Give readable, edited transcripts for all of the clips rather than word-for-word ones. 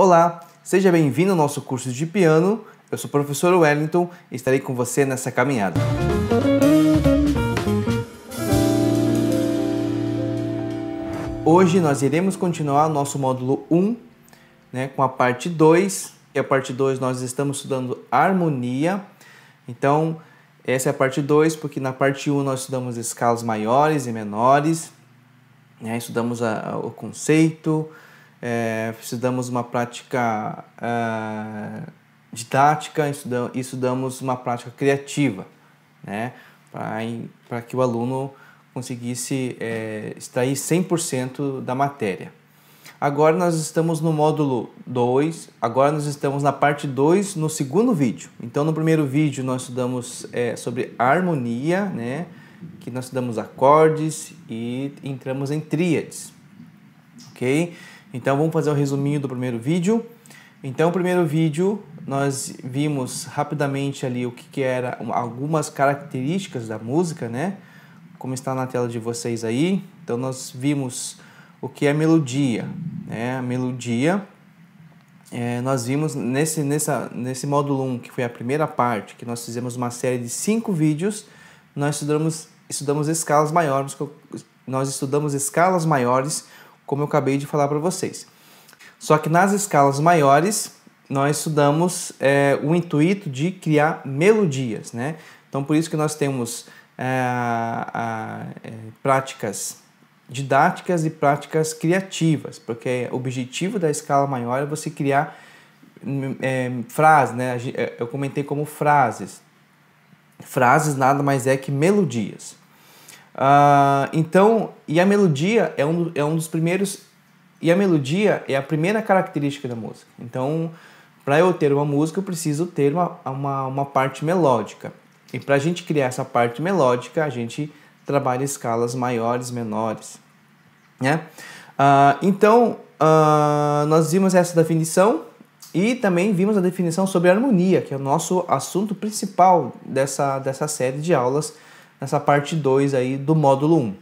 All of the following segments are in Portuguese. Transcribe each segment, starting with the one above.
Olá, seja bem-vindo ao nosso curso de piano. Eu sou o professor Wellington e estarei com você nessa caminhada. Hoje nós iremos continuar o nosso módulo 1, com a parte 2. E a parte 2 nós estamos estudando harmonia. Então, essa é a parte 2, porque na parte 1 nós estudamos escalas maiores e menores, estudamos o conceito, estudamos uma prática didática, estudamos uma prática criativa, para que o aluno conseguisse extrair 100% da matéria. Agora nós estamos no módulo 2, agora nós estamos na parte 2, no segundo vídeo. Então no primeiro vídeo nós estudamos sobre harmonia, que nós estudamos acordes e entramos em tríades, ok? Então vamos fazer um resuminho do primeiro vídeo. Então no primeiro vídeo nós vimos rapidamente ali o que era algumas características da música, como está na tela de vocês aí. Então nós vimos o que é melodia, A melodia, nós vimos nesse módulo 1, que foi a primeira parte, que nós fizemos uma série de 5 vídeos, nós estudamos escalas maiores, como eu acabei de falar para vocês. Só que nas escalas maiores, nós estudamos o intuito de criar melodias, Então, por isso que nós temos práticas didáticas e práticas criativas, porque o objetivo da escala maior é você criar frases, Eu comentei como frases. Frases nada mais é que melodias. Então, e a melodia é um dos primeiros, e a melodia é a primeira característica da música. Então, para eu ter uma música, eu preciso ter uma parte melódica. E para a gente criar essa parte melódica, a gente trabalha escalas maiores, menores, Então, nós vimos essa definição e também vimos a definição sobre harmonia, que é o nosso assunto principal dessa série de aulas, nessa parte 2 aí do módulo 1.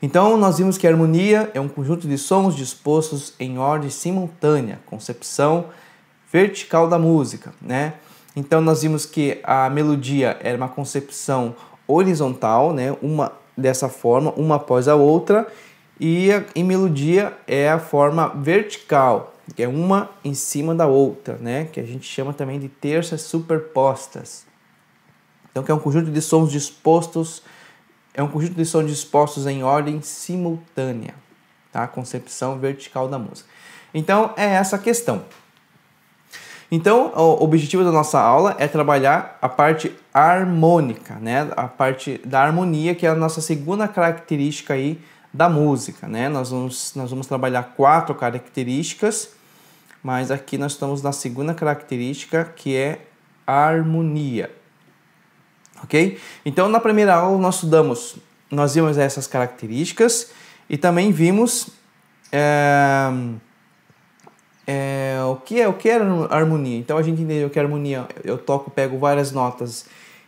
Então, nós vimos que a harmonia é um conjunto de sons dispostos em ordem simultânea, concepção vertical da música, Então, nós vimos que a melodia era uma concepção horizontal, uma dessa forma, uma após a outra, e a melodia é a forma vertical, que é uma em cima da outra, que a gente chama também de terças superpostas. Então, que é um conjunto de sons dispostos, em ordem simultânea, tá? Concepção vertical da música. Então, é essa a questão. Então, o objetivo da nossa aula é trabalhar a parte harmônica, A parte da harmonia, que é a nossa segunda característica aí da música, Nós vamos trabalhar 4 características, mas aqui nós estamos na segunda característica, que é a harmonia. Ok? Então, na primeira aula nós vimos essas características e também vimos o que era harmonia. Então, a gente entendeu que a harmonia, eu pego várias notas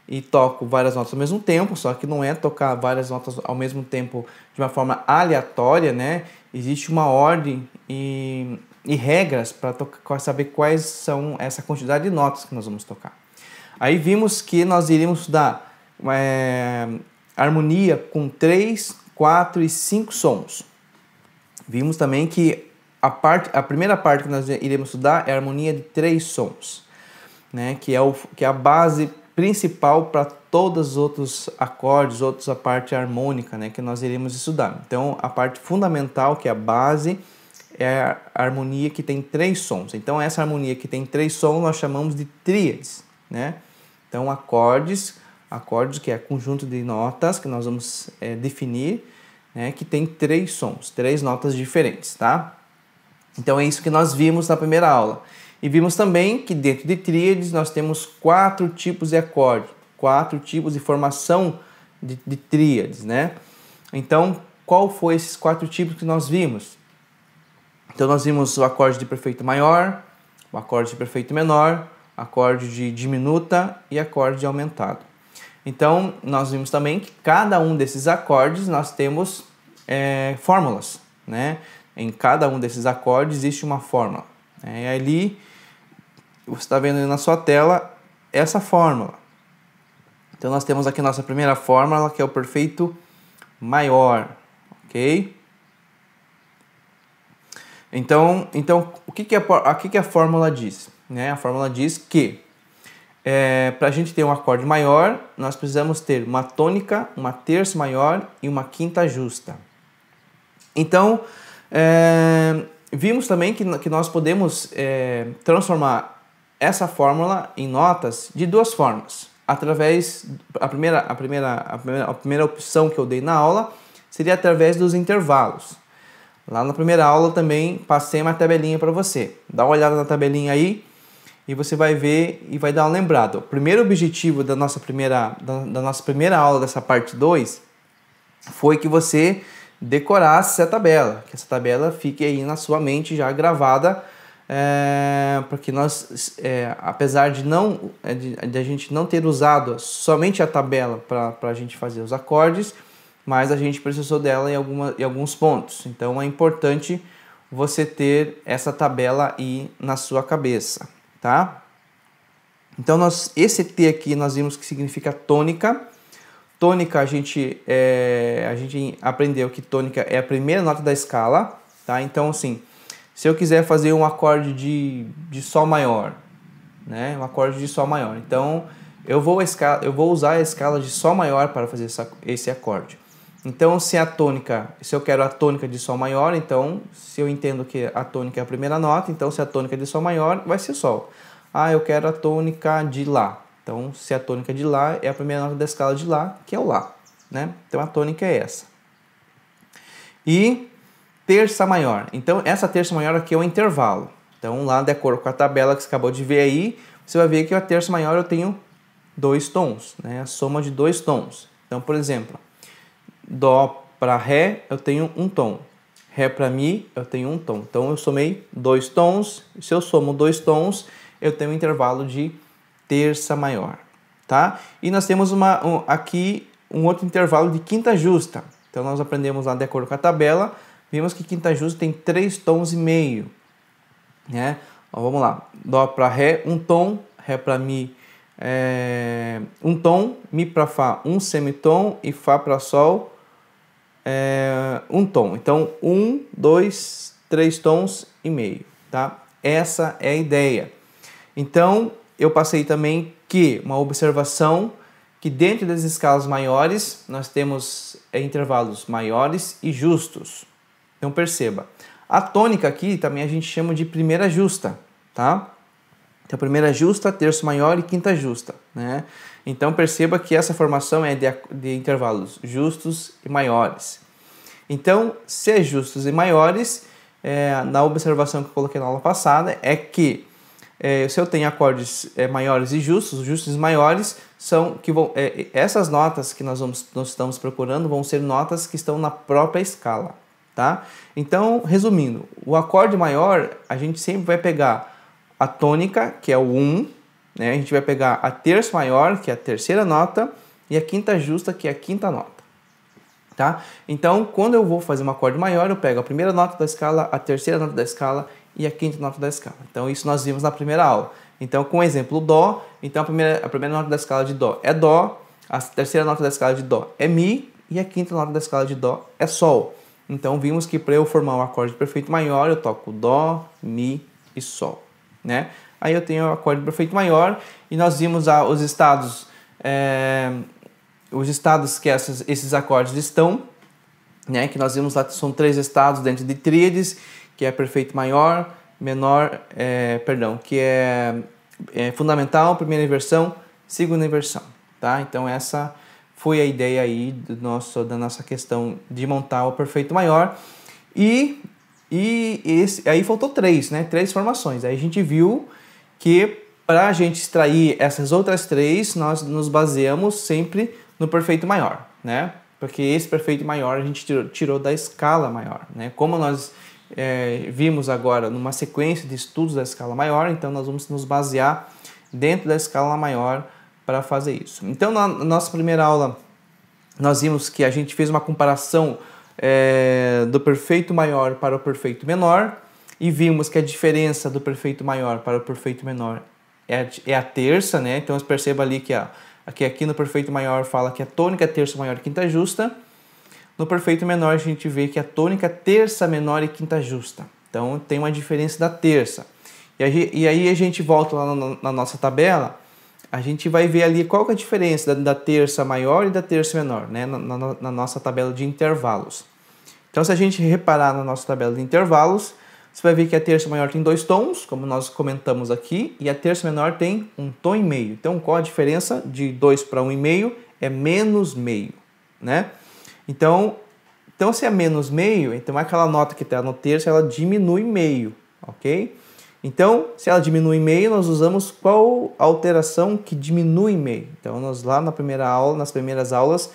e toco várias notas ao mesmo tempo, só que não é tocar várias notas ao mesmo tempo de uma forma aleatória, Existe uma ordem e regras para saber quais são essa quantidade de notas que nós vamos tocar. Aí vimos que nós iríamos estudar harmonia com 3, 4 e 5 sons. Vimos também que a primeira parte que nós iremos estudar é a harmonia de 3 sons, que é a base principal para todos os outros acordes, a parte harmônica, que nós iremos estudar. Então, a parte fundamental, que é a base, é a harmonia que tem 3 sons. Então, essa harmonia que tem 3 sons nós chamamos de tríades, Então, acordes, que é conjunto de notas que nós vamos definir, que tem 3 sons, 3 notas diferentes, tá? Então, é isso que nós vimos na primeira aula. E vimos também que dentro de tríades nós temos 4 tipos de acorde, 4 tipos de formação de tríades, Então, qual foi esses 4 tipos que nós vimos? Então, nós vimos o acorde de perfeito maior, o acorde de perfeito menor, acorde de diminuta e acorde de aumentado. Então, nós vimos também que cada um desses acordes nós temos fórmulas, em cada um desses acordes existe uma fórmula. E ali, você está vendo aí na sua tela essa fórmula. Então, nós temos aqui a nossa primeira fórmula, que é o perfeito maior, ok? Então o que a fórmula diz? A fórmula diz que para a gente ter um acorde maior, nós precisamos ter uma tônica, uma terça maior e uma quinta justa. Então, vimos também que nós podemos transformar essa fórmula em notas de duas formas. Através, a primeira opção que eu dei na aula seria através dos intervalos. Lá na primeira aula também passei uma tabelinha para você. Dá uma olhada na tabelinha aí e você vai ver e vai dar uma lembrada. O primeiro objetivo da nossa primeira aula dessa parte 2 foi que você decorasse essa tabela, que essa tabela fique aí na sua mente já gravada, porque nós, apesar de a gente não ter usado somente a tabela para a gente fazer os acordes, mas a gente precisou dela em alguns pontos. Então é importante você ter essa tabela aí na sua cabeça, tá? Então esse T aqui nós vimos que significa tônica. Tônica, a gente aprendeu que tônica é a primeira nota da escala, tá? Então, assim, se eu quiser fazer um acorde de Sol maior, um acorde de Sol maior, então eu vou usar a escala de Sol maior para fazer esse acorde. Então, se eu quero a tônica de Sol maior, então, se eu entendo que a tônica é a primeira nota, então, se a tônica é de Sol maior, vai ser Sol. Eu quero a tônica de Lá. Então, se a tônica de Lá é a primeira nota da escala de Lá, que é o Lá, Então, a tônica é essa. E terça maior. Então, essa terça maior aqui é o intervalo. Então, lá, de acordo com a tabela que você acabou de ver aí, você vai ver que a terça maior eu tenho 2 tons, A soma de 2 tons. Então, por exemplo, Dó para Ré eu tenho um tom. Ré para Mi eu tenho um tom. Então, eu somei 2 tons. Se eu somo 2 tons, eu tenho um intervalo de terça maior, tá? E nós temos aqui um outro intervalo de quinta justa. Então, nós aprendemos lá de acordo com a tabela, vimos que quinta justa tem 3 tons e meio, Vamos lá. Dó para Ré, um tom. Ré para Mi, um tom. Mi para Fá, um semitom. E Fá para Sol, um tom. Então, 1, 2, 3 tons e meio, tá? Essa é a ideia. Então, eu passei também uma observação que dentro das escalas maiores nós temos intervalos maiores e justos. Então, perceba. A tônica aqui também a gente chama de primeira justa, tá? Então, primeira justa, terço maior e quinta justa, Então, perceba que essa formação é de intervalos justos e maiores. Então, se é justos e maiores, na observação que eu coloquei na aula passada, é que se eu tenho acordes maiores e justos, os justos e maiores são essas notas que nós estamos procurando vão ser notas que estão na própria escala, tá? Então, resumindo, o acorde maior, a gente sempre vai pegar a tônica, que é o 1, A gente vai pegar a terça maior, que é a terceira nota, e a quinta justa, que é a quinta nota, tá? Então, quando eu vou fazer um acorde maior, eu pego a primeira nota da escala, a terceira nota da escala e a quinta nota da escala. Então, isso nós vimos na primeira aula. Então, com o exemplo Dó, então a primeira nota da escala de Dó é Dó, a terceira nota da escala de Dó é Mi e a quinta nota da escala de Dó é Sol. Então, vimos que para eu formar um acorde perfeito maior, eu toco Dó, Mi e Sol, Aí eu tenho o acorde perfeito maior e nós vimos os estados que esses acordes estão, que nós vimos lá, são 3 estados dentro de tríades, que é perfeito maior, menor, que é fundamental, primeira inversão, segunda inversão, tá? Então essa foi a ideia aí da nossa questão de montar o perfeito maior. E aí faltou 3, 3 formações. Aí a gente viu que para a gente extrair essas outras 3, nós nos baseamos sempre no perfeito maior, Porque esse perfeito maior a gente tirou da escala maior, Como nós vimos agora numa sequência de estudos da escala maior, então nós vamos nos basear dentro da escala maior para fazer isso. Então, na nossa primeira aula, nós vimos que a gente fez uma comparação do perfeito maior para o perfeito menor, e vimos que a diferença do perfeito maior para o perfeito menor é a terça, né? Então, você perceba ali que aqui no perfeito maior fala que a tônica é terça maior e quinta justa. No perfeito menor, a gente vê que a tônica é terça menor e quinta justa. Então, tem uma diferença da terça. E aí a gente volta lá na nossa tabela, a gente vai ver ali qual que é a diferença da terça maior e da terça menor, né? Na nossa tabela de intervalos. Então, se a gente reparar na nossa tabela de intervalos, você vai ver que a terça maior tem 2 tons, como nós comentamos aqui, e a terça menor tem 1 tom e meio. Então, qual a diferença de 2 para 1,5? É menos meio, né? Então, se é menos meio, então aquela nota que está no terço, ela diminui meio, ok? Então, se ela diminui meio, nós usamos qual alteração que diminui meio? Então, nós lá na primeira aula, nas primeiras aulas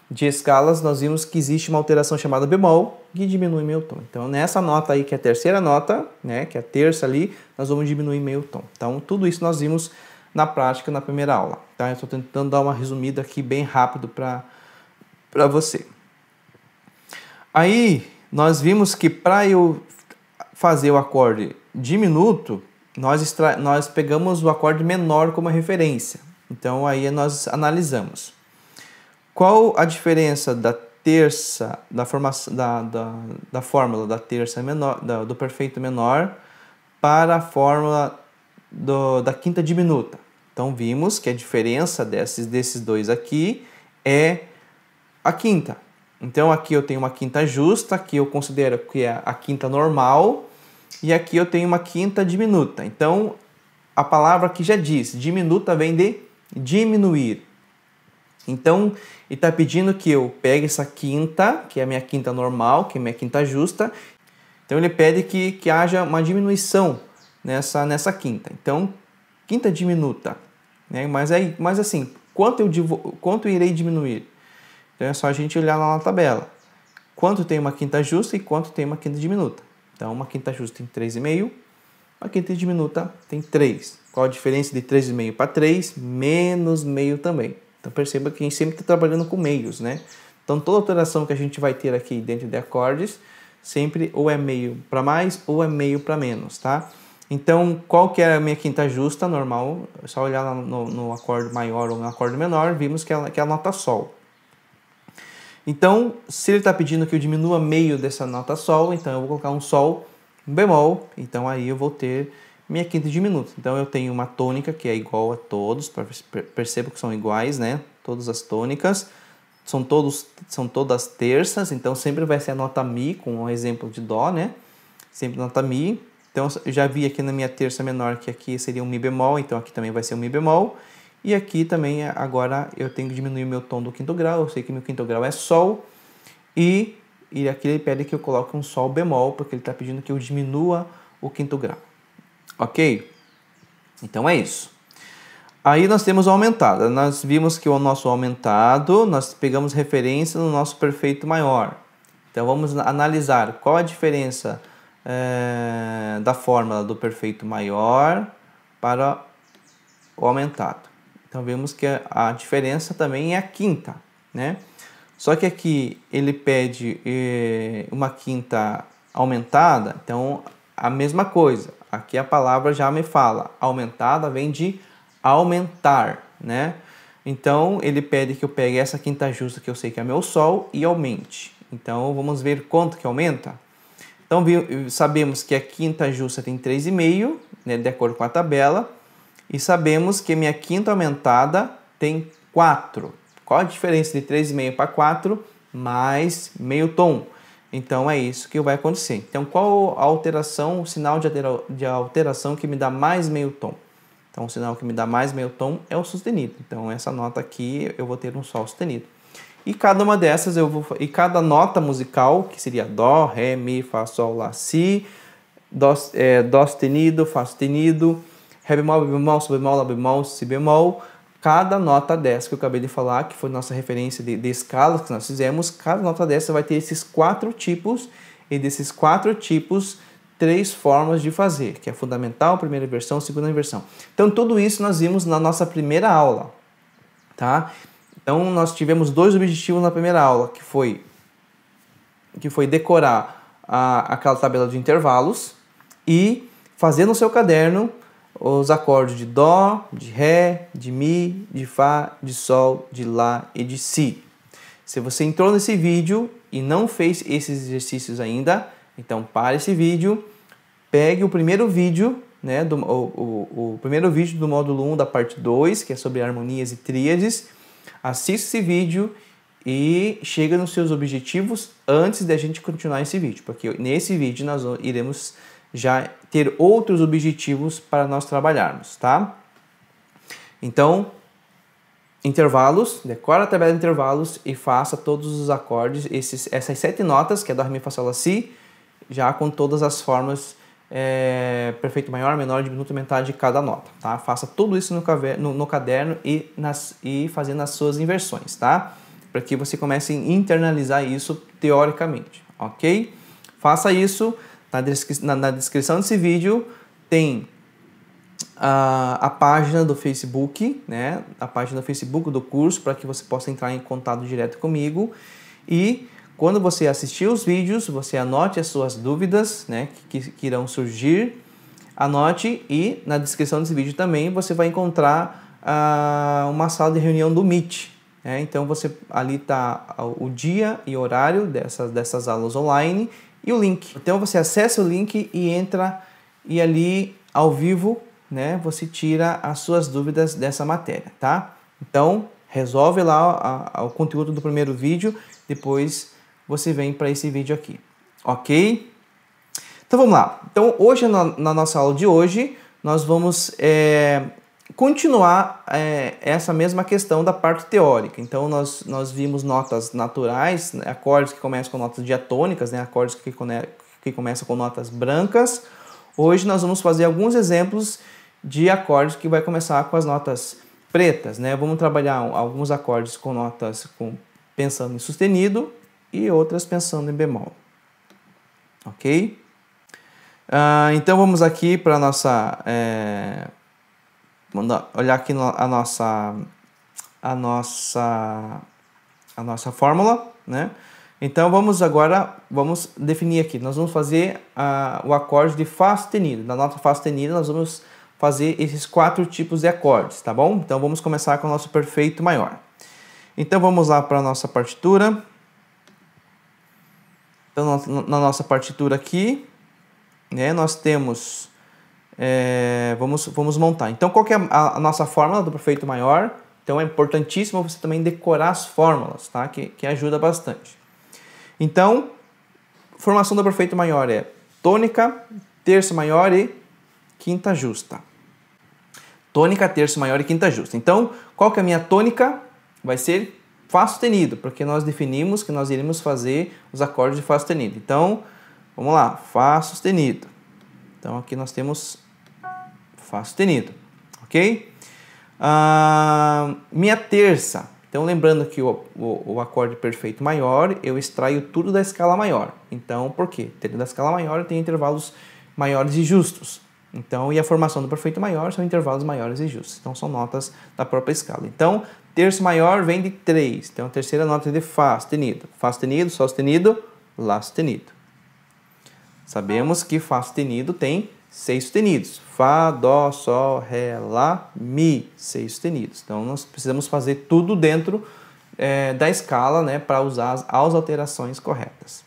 de escalas, nós vimos que existe uma alteração chamada bemol, que diminui meio tom. Então, nessa nota aí, que é a terceira nota, né, que é a terça ali, nós vamos diminuir meio tom. Então, tudo isso nós vimos na prática na primeira aula. Tá? Eu estou tentando dar uma resumida aqui bem rápido para você. Aí, nós vimos que para eu fazer o acorde diminuto, nós pegamos o acorde menor como referência. Então, aí nós analisamos. Qual a diferença da terça, da fórmula da terça menor, do perfeito menor para a fórmula da quinta diminuta? Então, vimos que a diferença desses dois aqui é a quinta. Então, aqui eu tenho uma quinta justa, aqui eu considero que é a quinta normal, e aqui eu tenho uma quinta diminuta. Então, a palavra aqui já diz, diminuta vem de diminuir. Então, ele está pedindo que eu pegue essa quinta, que é a minha quinta normal, que é a minha quinta justa. Então, ele pede que haja uma diminuição nessa quinta. Então, quinta diminuta. Né? Mas assim, quanto eu irei diminuir? Então, é só a gente olhar lá na tabela. Quanto tem uma quinta justa e quanto tem uma quinta diminuta. Então, uma quinta justa tem 3,5, uma quinta diminuta tem 3. Qual a diferença de 3,5 para 3? Menos meio também. Então, perceba que a gente sempre está trabalhando com meios, né? Então, toda alteração que a gente vai ter aqui dentro de acordes, sempre ou é meio para mais ou é meio para menos, tá? Então, qual que é a minha quinta justa normal? É só olhar lá no acorde maior ou no acorde menor, vimos que é a nota Sol. Então, se ele está pedindo que eu diminua meio dessa nota Sol, então eu vou colocar um Sol, um bemol, então aí eu vou ter minha quinta diminuta. Então, eu tenho uma tônica que é igual a todos, perceba que são iguais, né? Todas as tônicas, são todas terças, então sempre vai ser a nota Mi, com um exemplo de Dó, né? Sempre nota Mi. Então, eu já vi aqui na minha terça menor que aqui seria um Mi bemol, então aqui também vai ser um Mi bemol. E aqui também, agora, eu tenho que diminuir o meu tom do quinto grau, eu sei que meu quinto grau é Sol. E aqui ele pede que eu coloque um Sol bemol, porque ele está pedindo que eu diminua o quinto grau. Ok? Então é isso. Aí nós temos o aumentado. Nós vimos que o nosso aumentado, nós pegamos referência no nosso perfeito maior. Então vamos analisar qual a diferença da fórmula do perfeito maior para o aumentado. Então vemos que a diferença também é a quinta, né? Só que aqui ele pede uma quinta aumentada, então a mesma coisa. Aqui a palavra já me fala, aumentada vem de aumentar, né? Então ele pede que eu pegue essa quinta justa que eu sei que é meu Sol e aumente. Então vamos ver quanto que aumenta. Então sabemos que a quinta justa tem 3,5, né, de acordo com a tabela. E sabemos que minha quinta aumentada tem 4. Qual a diferença de 3,5 para 4? Mais meio tom. Então, é isso que vai acontecer. Então, qual a alteração, o sinal de alteração que me dá mais meio tom? Então, o sinal que me dá mais meio tom é o sustenido. Então, essa nota aqui, eu vou ter um Sol sustenido. E cada uma dessas, cada nota musical, que seria Dó, Ré, Mi, Fá, Sol, Lá, Si, Dó sustenido, Fá sustenido, Ré bemol, Mi bemol, Sol bemol, Lá bemol, Si bemol. Cada nota dessa que eu acabei de falar, que foi nossa referência de escalas que nós fizemos, cada nota dessa vai ter esses 4 tipos, e desses 4 tipos, 3 formas de fazer, que é fundamental, primeira inversão, segunda inversão. Então, tudo isso nós vimos na nossa primeira aula, tá? Então, nós tivemos 2 objetivos na primeira aula, que foi que foi decorar aquela tabela de intervalos e fazer no seu caderno os acordes de Dó, de Ré, de Mi, de Fá, de Sol, de Lá e de Si. Se você entrou nesse vídeo e não fez esses exercícios ainda, então pare esse vídeo, pegue o primeiro vídeo, né, o primeiro vídeo do módulo 1 da parte 2, que é sobre harmonias e tríades, assista esse vídeo e chega nos seus objetivos antes da gente continuar esse vídeo, porque nesse vídeo nós iremos já ter outros objetivos para nós trabalharmos, tá? Então, intervalos, decora a tabela de intervalos e faça todos os acordes, essas 7 notas, que é Dó, Ré, Mi, Fá, Sol, Lá, Si, já com todas as formas perfeito maior, menor, diminuto, metade de cada nota, tá? Faça tudo isso no caderno e fazendo as suas inversões, tá? Para que você comece a internalizar isso teoricamente, ok? Faça isso. Na descrição desse vídeo tem a página do Facebook, né? A página do Facebook do curso, para que você possa entrar em contato direto comigo. E quando você assistir os vídeos, você anote as suas dúvidas, né? Que irão surgir. Anote, e na descrição desse vídeo também você vai encontrar uma sala de reunião do Meet. Então ali está o dia e horário dessas aulas online e o link. Então você acessa o link e entra, e ali ao vivo, né, você tira as suas dúvidas dessa matéria, tá? Então resolve lá o conteúdo do primeiro vídeo, depois você vem para esse vídeo aqui, ok? Então vamos lá. Então hoje, na nossa aula de hoje, nós vamos continuar essa mesma questão da parte teórica. Então nós vimos notas naturais, né, acordes que começam com notas diatônicas, né, acordes que começam com notas brancas. Hoje nós vamos fazer alguns exemplos de acordes que vai começar com as notas pretas, né? Vamos trabalhar alguns acordes com notas pensando em sustenido e outras pensando em bemol, ok? Então vamos aqui para a nossa... Vamos olhar aqui a nossa fórmula, né? Então vamos definir aqui. Nós vamos fazer o acorde de Fá sustenido. Na nota Fá sustenido nós vamos fazer esses 4 tipos de acordes, tá bom? Então vamos começar com o nosso perfeito maior. Então vamos lá para a nossa partitura. Então na nossa partitura aqui, né, nós temos... vamos montar. Então, qual que é a nossa fórmula do perfeito maior? Então, é importantíssimo você também decorar as fórmulas, tá? Que ajuda bastante. Então, formação do perfeito maior é tônica, terça maior e quinta justa. Tônica, terça maior e quinta justa. Então, qual que é a minha tônica? Vai ser Fá sustenido, porque nós definimos que nós iremos fazer os acordes de Fá sustenido. Então, vamos lá, Fá sustenido. Então, aqui nós temos Fá sustenido, ok? Minha terça. Então, lembrando que o acorde perfeito maior, eu extraio tudo da escala maior. Então, por quê? Dentro da escala maior eu tenho intervalos maiores e justos. Então, e a formação do perfeito maior são intervalos maiores e justos. Então, são notas da própria escala. Então, terço maior vem de 3. Então, a terceira nota é de Fá sustenido. Fá sustenido, Sol sustenido, Lá sustenido. Sabemos que Fá sustenido tem 6 sustenidos. Fá, Dó, Sol, Ré, Lá, Mi. 6 sustenidos. Então, nós precisamos fazer tudo dentro da escala, né, para usar as alterações corretas.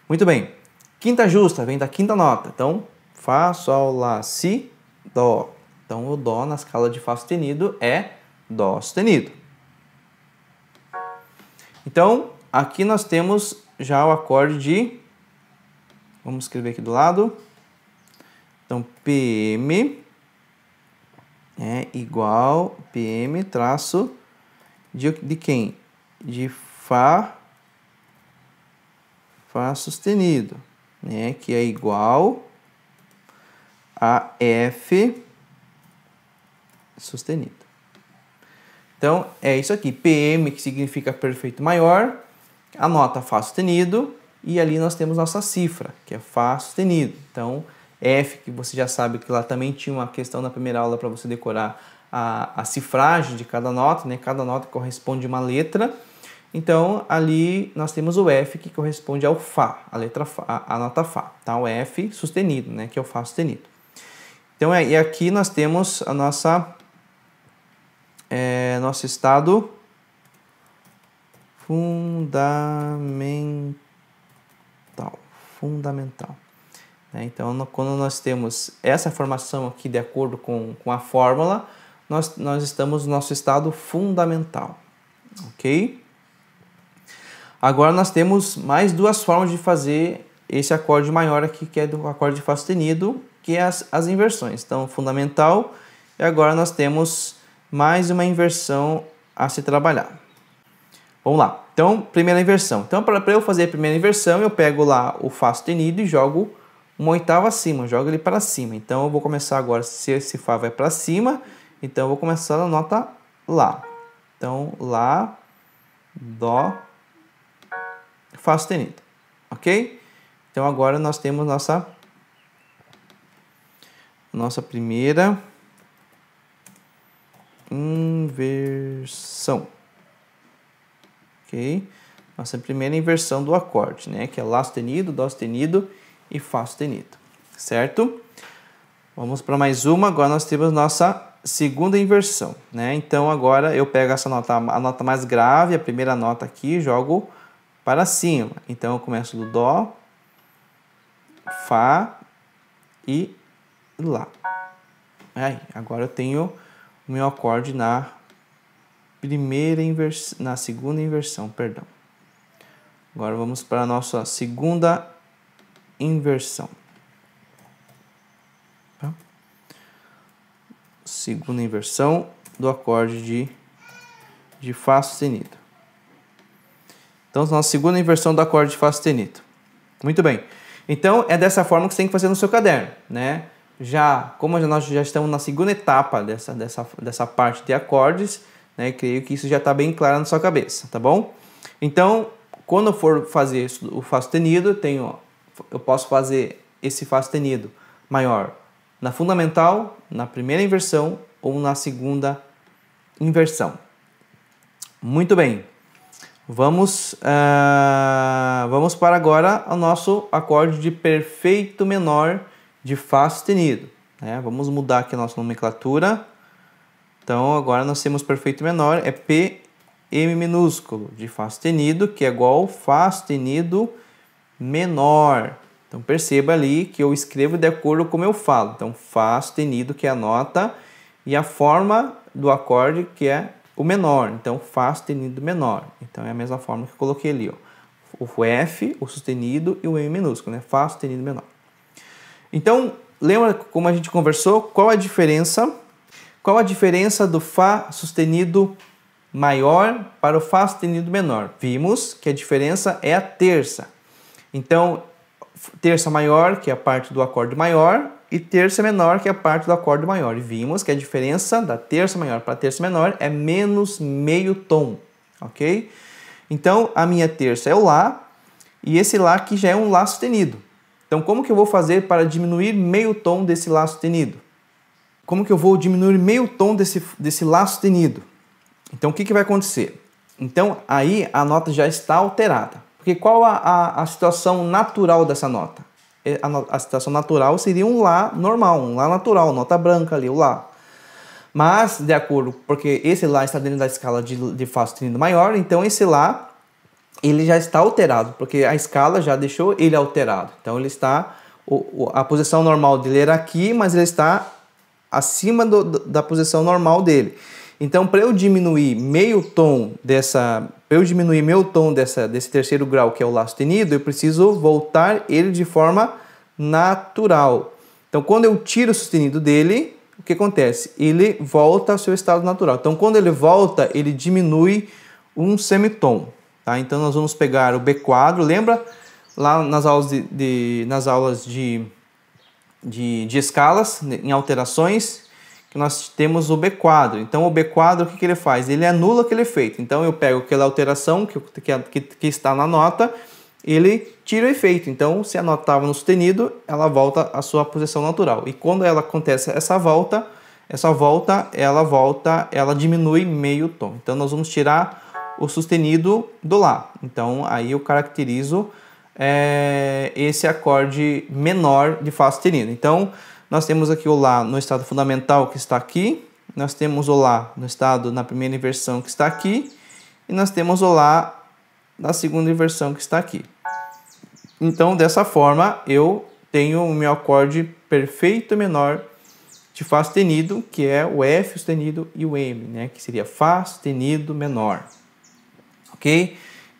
Muito bem. Quinta justa vem da quinta nota. Então, Fá, Sol, Lá, Si, Dó. Então, o Dó na escala de Fá sustenido é Dó sustenido. Então, aqui nós temos já o acorde de... Vamos escrever aqui do lado. Então, PM é igual PM traço de quem? De Fá sustenido, né? Que é igual a F sustenido. Então, é isso aqui. PM, que significa perfeito maior, a nota Fá sustenido, e ali nós temos nossa cifra, que é Fá sustenido. Então, F, que você já sabe que lá também tinha uma questão na primeira aula para você decorar a cifragem de cada nota, né? Cada nota corresponde a uma letra. Então, ali nós temos o F, que corresponde ao Fá, a letra Fá, a nota Fá, tá? O F sustenido, né? Que é o Fá sustenido. Então, e aqui nós temos a nosso estado fundamental. Então, quando nós temos essa formação aqui de acordo com a fórmula, nós estamos no nosso estado fundamental, ok? Agora nós temos mais duas formas de fazer esse acorde maior aqui, que é do acorde de Fá sustenido, que é as inversões. Então, fundamental, e agora nós temos mais uma inversão a se trabalhar. Vamos lá. Então, primeira inversão. Então, para eu fazer a primeira inversão, eu pego lá o Fá sustenido e jogo uma oitava acima, jogo ele para cima. Então, eu vou começar agora, se esse Fá vai para cima, então eu vou começar na nota Lá. Então, Lá, Dó, Fá sustenido, ok? Então, agora nós temos nossa primeira inversão, ok? Nossa primeira inversão do acorde, né? Que é Lá sustenido, Dó sustenido e Fá sustenido, certo? Vamos para mais uma. Agora nós temos nossa segunda inversão, né? Então agora eu pego essa nota, a nota mais grave, a primeira nota aqui, jogo para cima. Então eu começo do Dó, Fá e Lá. Aí, agora eu tenho o meu acorde na segunda inversão, perdão. Agora vamos para a nossa segunda inversão. Tá? Segunda inversão do acorde de Fá sustenido. Então, nossa segunda inversão do acorde de Fá sustenido. Muito bem. Então, é dessa forma que você tem que fazer no seu caderno, né? Como nós já estamos na segunda etapa dessa parte de acordes, né? Creio que isso já está bem claro na sua cabeça, tá bom? Então, quando eu for fazer o Fá sustenido, eu posso fazer esse Fá sustenido maior na fundamental, na primeira inversão ou na segunda inversão. Muito bem. Vamos para agora o nosso acorde de perfeito menor de Fá sustenido, né? Vamos mudar aqui a nossa nomenclatura. Então, agora nós temos perfeito menor, é PM minúsculo de Fá sustenido, que é igual ao Fá sustenido menor. Então, perceba ali que eu escrevo de acordo com como eu falo. Então, Fá sustenido, que é a nota, e a forma do acorde, que é o menor. Então, Fá sustenido menor. Então, é a mesma forma que eu coloquei ali, ó. O F, o sustenido e o M minúsculo, né? Fá sustenido menor. Então, lembra como a gente conversou? Qual a diferença? Qual a diferença do Fá sustenido maior para o Fá sustenido menor? Vimos que a diferença é a terça. Então, terça maior, que é a parte do acorde maior, e terça menor, que é a parte do acorde maior. E vimos que a diferença da terça maior para a terça menor é menos meio tom, ok? Então, a minha terça é o Lá, e esse Lá aqui já é um Lá sustenido. Então, como que eu vou fazer para diminuir meio tom desse Lá sustenido? Como que eu vou diminuir meio tom desse Lá sustenido? Então, o que vai acontecer? Então, aí a nota já está alterada. Porque qual a situação natural dessa nota? A situação natural seria um Lá normal, um Lá natural, nota branca ali, o Lá. Mas, de acordo, porque esse Lá está dentro da escala de Fá sustenido maior, então esse Lá, ele já está alterado, porque a escala já deixou ele alterado. Então, ele está, a posição normal dele era aqui, mas ele está acima da posição normal dele. Então, para eu diminuir meio tom desse terceiro grau, que é o Lá sustenido, eu preciso voltar ele de forma natural. Então, quando eu tiro o sustenido dele, o que acontece? Ele volta ao seu estado natural. Então, quando ele volta, ele diminui um semitom. Tá? Então, nós vamos pegar o B quadro. Lembra lá nas aulas de escalas, em alterações, que nós temos o B quadro. Então, o B quadro, o que ele faz? Ele anula aquele efeito. Então, eu pego aquela alteração que está na nota, ele tira o efeito. Então, se a nota estava no sustenido, ela volta à sua posição natural. E quando ela acontece ela volta, ela diminui meio tom. Então, nós vamos tirar o sustenido do Lá. Então aí eu caracterizo esse acorde menor de Fá sustenido. Então nós temos aqui o Lá no estado fundamental, que está aqui. Nós temos o Lá no estado na primeira inversão, que está aqui. E nós temos o Lá na segunda inversão, que está aqui. Então dessa forma eu tenho o meu acorde perfeito menor de Fá sustenido, que é o F sustenido e o M, né? Que seria Fá sustenido menor. Ok?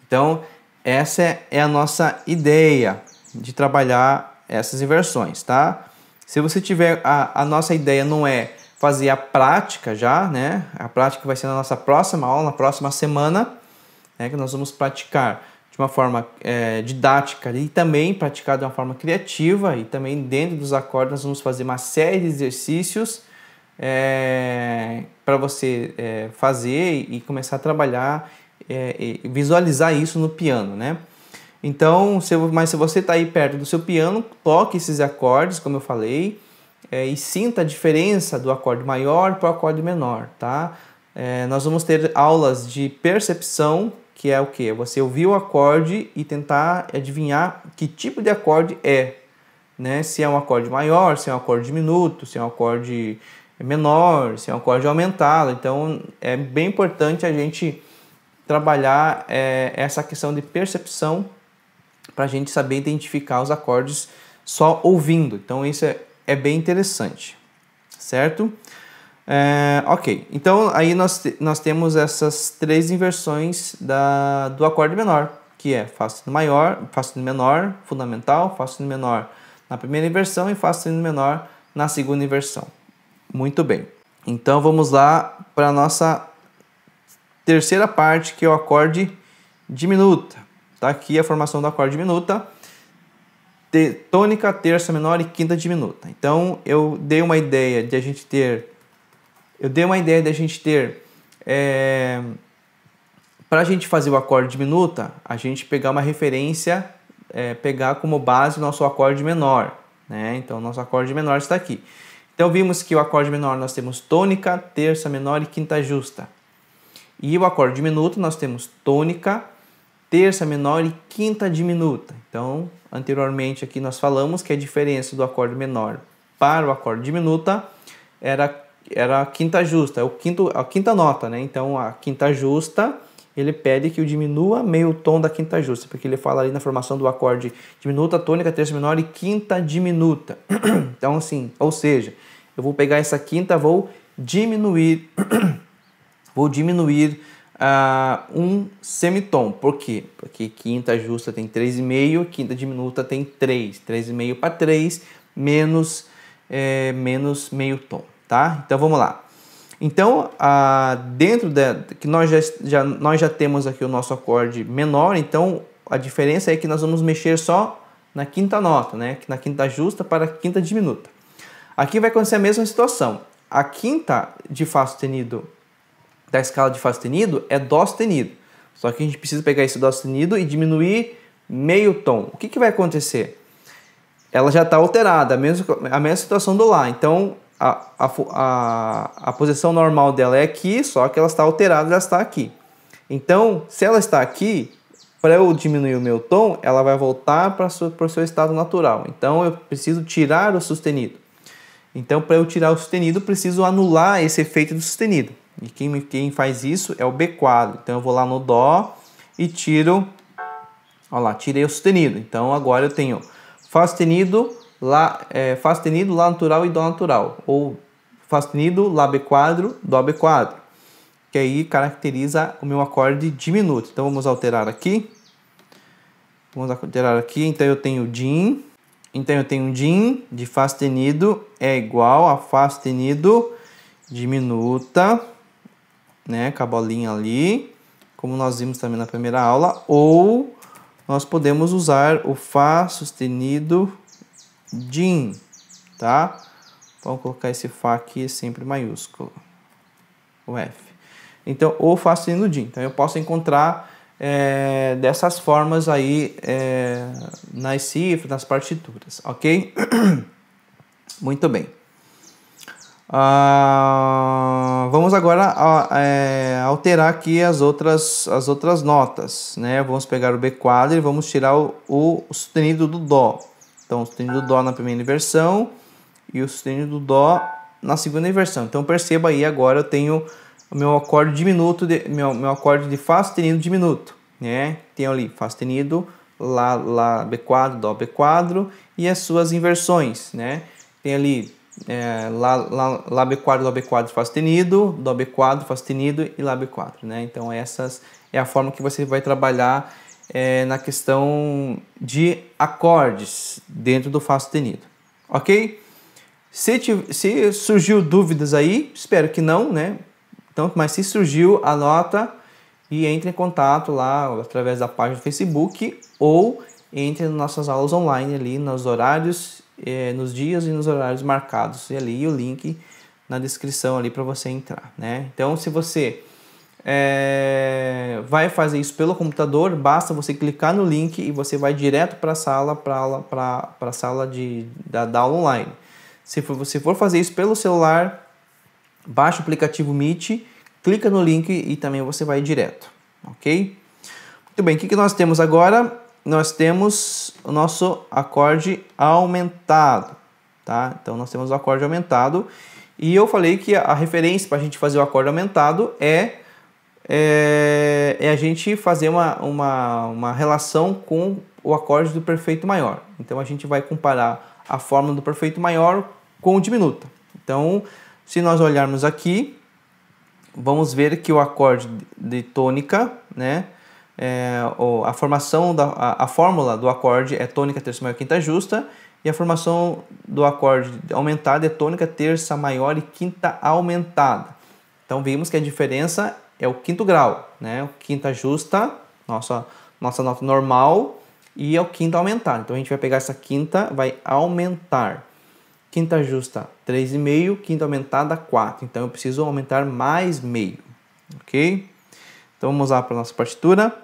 Então essa é a nossa ideia de trabalhar essas inversões, tá? Se você tiver, a nossa ideia não é fazer a prática já, né? A prática vai ser na nossa próxima aula, na próxima semana, né? Que nós vamos praticar de uma forma didática e também praticar de uma forma criativa, e também dentro dos acordes nós vamos fazer uma série de exercícios para você fazer e começar a trabalhar e visualizar isso no piano, né? Então, mas se você está aí perto do seu piano, toque esses acordes, como eu falei, e sinta a diferença do acorde maior para o acorde menor, tá? Nós vamos ter aulas de percepção, que é o quê? Você ouvir o acorde e tentar adivinhar que tipo de acorde é, né? Se é um acorde maior, se é um acorde diminuto, se é um acorde menor, se é um acorde aumentado. Então, é bem importante a gente trabalhar essa questão de percepção para a gente saber identificar os acordes só ouvindo. Então isso é bem interessante, certo? Ok, então aí nós temos essas três inversões do acorde menor, que é Fá sustenido maior, Fá sustenido menor, fundamental, Fá sustenido menor na primeira inversão e Fá sustenido menor na segunda inversão. Muito bem, então vamos lá para a nossa terceira parte, que é o acorde diminuta. Tá aqui a formação do acorde diminuta: tônica, terça menor e quinta diminuta. Então eu dei uma ideia de a gente ter, para a gente fazer o acorde diminuta, a gente pegar uma referência, pegar como base o nosso acorde menor, né? Então nosso acorde menor está aqui. Então vimos que o acorde menor nós temos tônica, terça menor e quinta justa. E o acorde diminuto nós temos tônica, terça menor e quinta diminuta. Então, anteriormente aqui nós falamos que a diferença do acorde menor para o acorde diminuta era a quinta justa, a quinta nota, né? Então, a quinta justa, ele pede que o diminua meio tom da quinta justa, porque ele fala ali na formação do acorde diminuta, tônica, terça menor e quinta diminuta. Então, assim, ou seja, eu vou pegar essa quinta, vou diminuir um semitom. Por quê? Porque quinta justa tem 3,5, quinta diminuta tem 3. 3,5 para 3, menos meio tom, tá? Então vamos lá. Então, dentro que nós já temos aqui o nosso acorde menor, então a diferença é que nós vamos mexer só na quinta nota, né? Na quinta justa para a quinta diminuta. Aqui vai acontecer a mesma situação. A quinta de Fá sustenido da escala de Fá sustenido é Dó sustenido. Só que a gente precisa pegar esse Dó sustenido e diminuir meio tom. O que vai acontecer? Ela já está alterada, a mesma situação do Lá. Então, a posição normal dela é aqui, só que ela está alterada, ela está aqui. Então, se ela está aqui, para eu diminuir o meu tom, ela vai voltar para o seu estado natural. Então, eu preciso tirar o sustenido. Então, para eu tirar o sustenido, preciso anular esse efeito do sustenido. E quem faz isso é o B quadro. Então eu vou lá no Dó e tiro, olha lá, tirei o sustenido. Então agora eu tenho Fá sustenido, Lá natural e Dó natural. Ou Fá sustenido, Lá B quadro, Dó B quadro. Que aí caracteriza o meu acorde diminuto. Então vamos alterar aqui. Então eu tenho Dim. Então eu tenho Dim de Fá sustenido é igual a Fá sustenido diminuta, né, com a bolinha ali, como nós vimos também na primeira aula, ou nós podemos usar o Fá sustenido Dim, tá? Vamos colocar esse Fá aqui sempre maiúsculo, o F. Então, ou Fá sustenido Dim. Então, eu posso encontrar dessas formas aí nas cifras, nas partituras, ok? Muito bem. vamos agora alterar aqui as outras notas, né? Vamos pegar o B quadro e vamos tirar o sustenido do Dó. Então, o sustenido do Dó na primeira inversão e o sustenido do Dó na segunda inversão. Então, perceba aí, agora eu tenho o meu acorde diminuto, meu acorde de Fá sustenido diminuto, né? Tenho ali Fá sustenido, Lá B quadro, Dó B quadro e as suas inversões, né? Tem ali Lá B quadro, Dó B quadro, Fá sustenido, Dó B quadro, Fá sustenido e Lá B quadro, né? Então essas é a forma que você vai trabalhar na questão de acordes dentro do Fá sustenido, ok? Se surgiu dúvidas aí, espero que não, né? Então, mas se surgiu, anota e entre em contato lá através da página do Facebook ou entre nas nossas aulas online ali nos horários, nos dias e nos horários marcados. E ali o link na descrição ali para você entrar, né? Então, se você vai fazer isso pelo computador, basta você clicar no link e você vai direto para a sala, para a sala da aula online. Se você for fazer isso pelo celular, baixa o aplicativo Meet, clica no link e também você vai direto, ok? Muito bem, o que nós temos agora? Nós temos o nosso acorde aumentado, tá? Então, nós temos o acorde aumentado e eu falei que a referência para a gente fazer o acorde aumentado é a gente fazer uma relação com o acorde do perfeito maior. Então, a gente vai comparar a fórmula do perfeito maior com o diminuto. Então, se nós olharmos aqui, vamos ver que o acorde de tônica, né, a fórmula do acorde é tônica, terça maior, quinta justa, e a formação do acorde aumentado é tônica, terça maior e quinta aumentada. Então, vimos que a diferença é o quinto grau, né, o quinta justa, nossa nota normal, e é o quinta aumentado. Então, a gente vai pegar essa quinta, vai aumentar. Quinta justa, 3,5. Quinta aumentada, 4. Então, eu preciso aumentar mais meio. Ok? Então, vamos lá para a nossa partitura.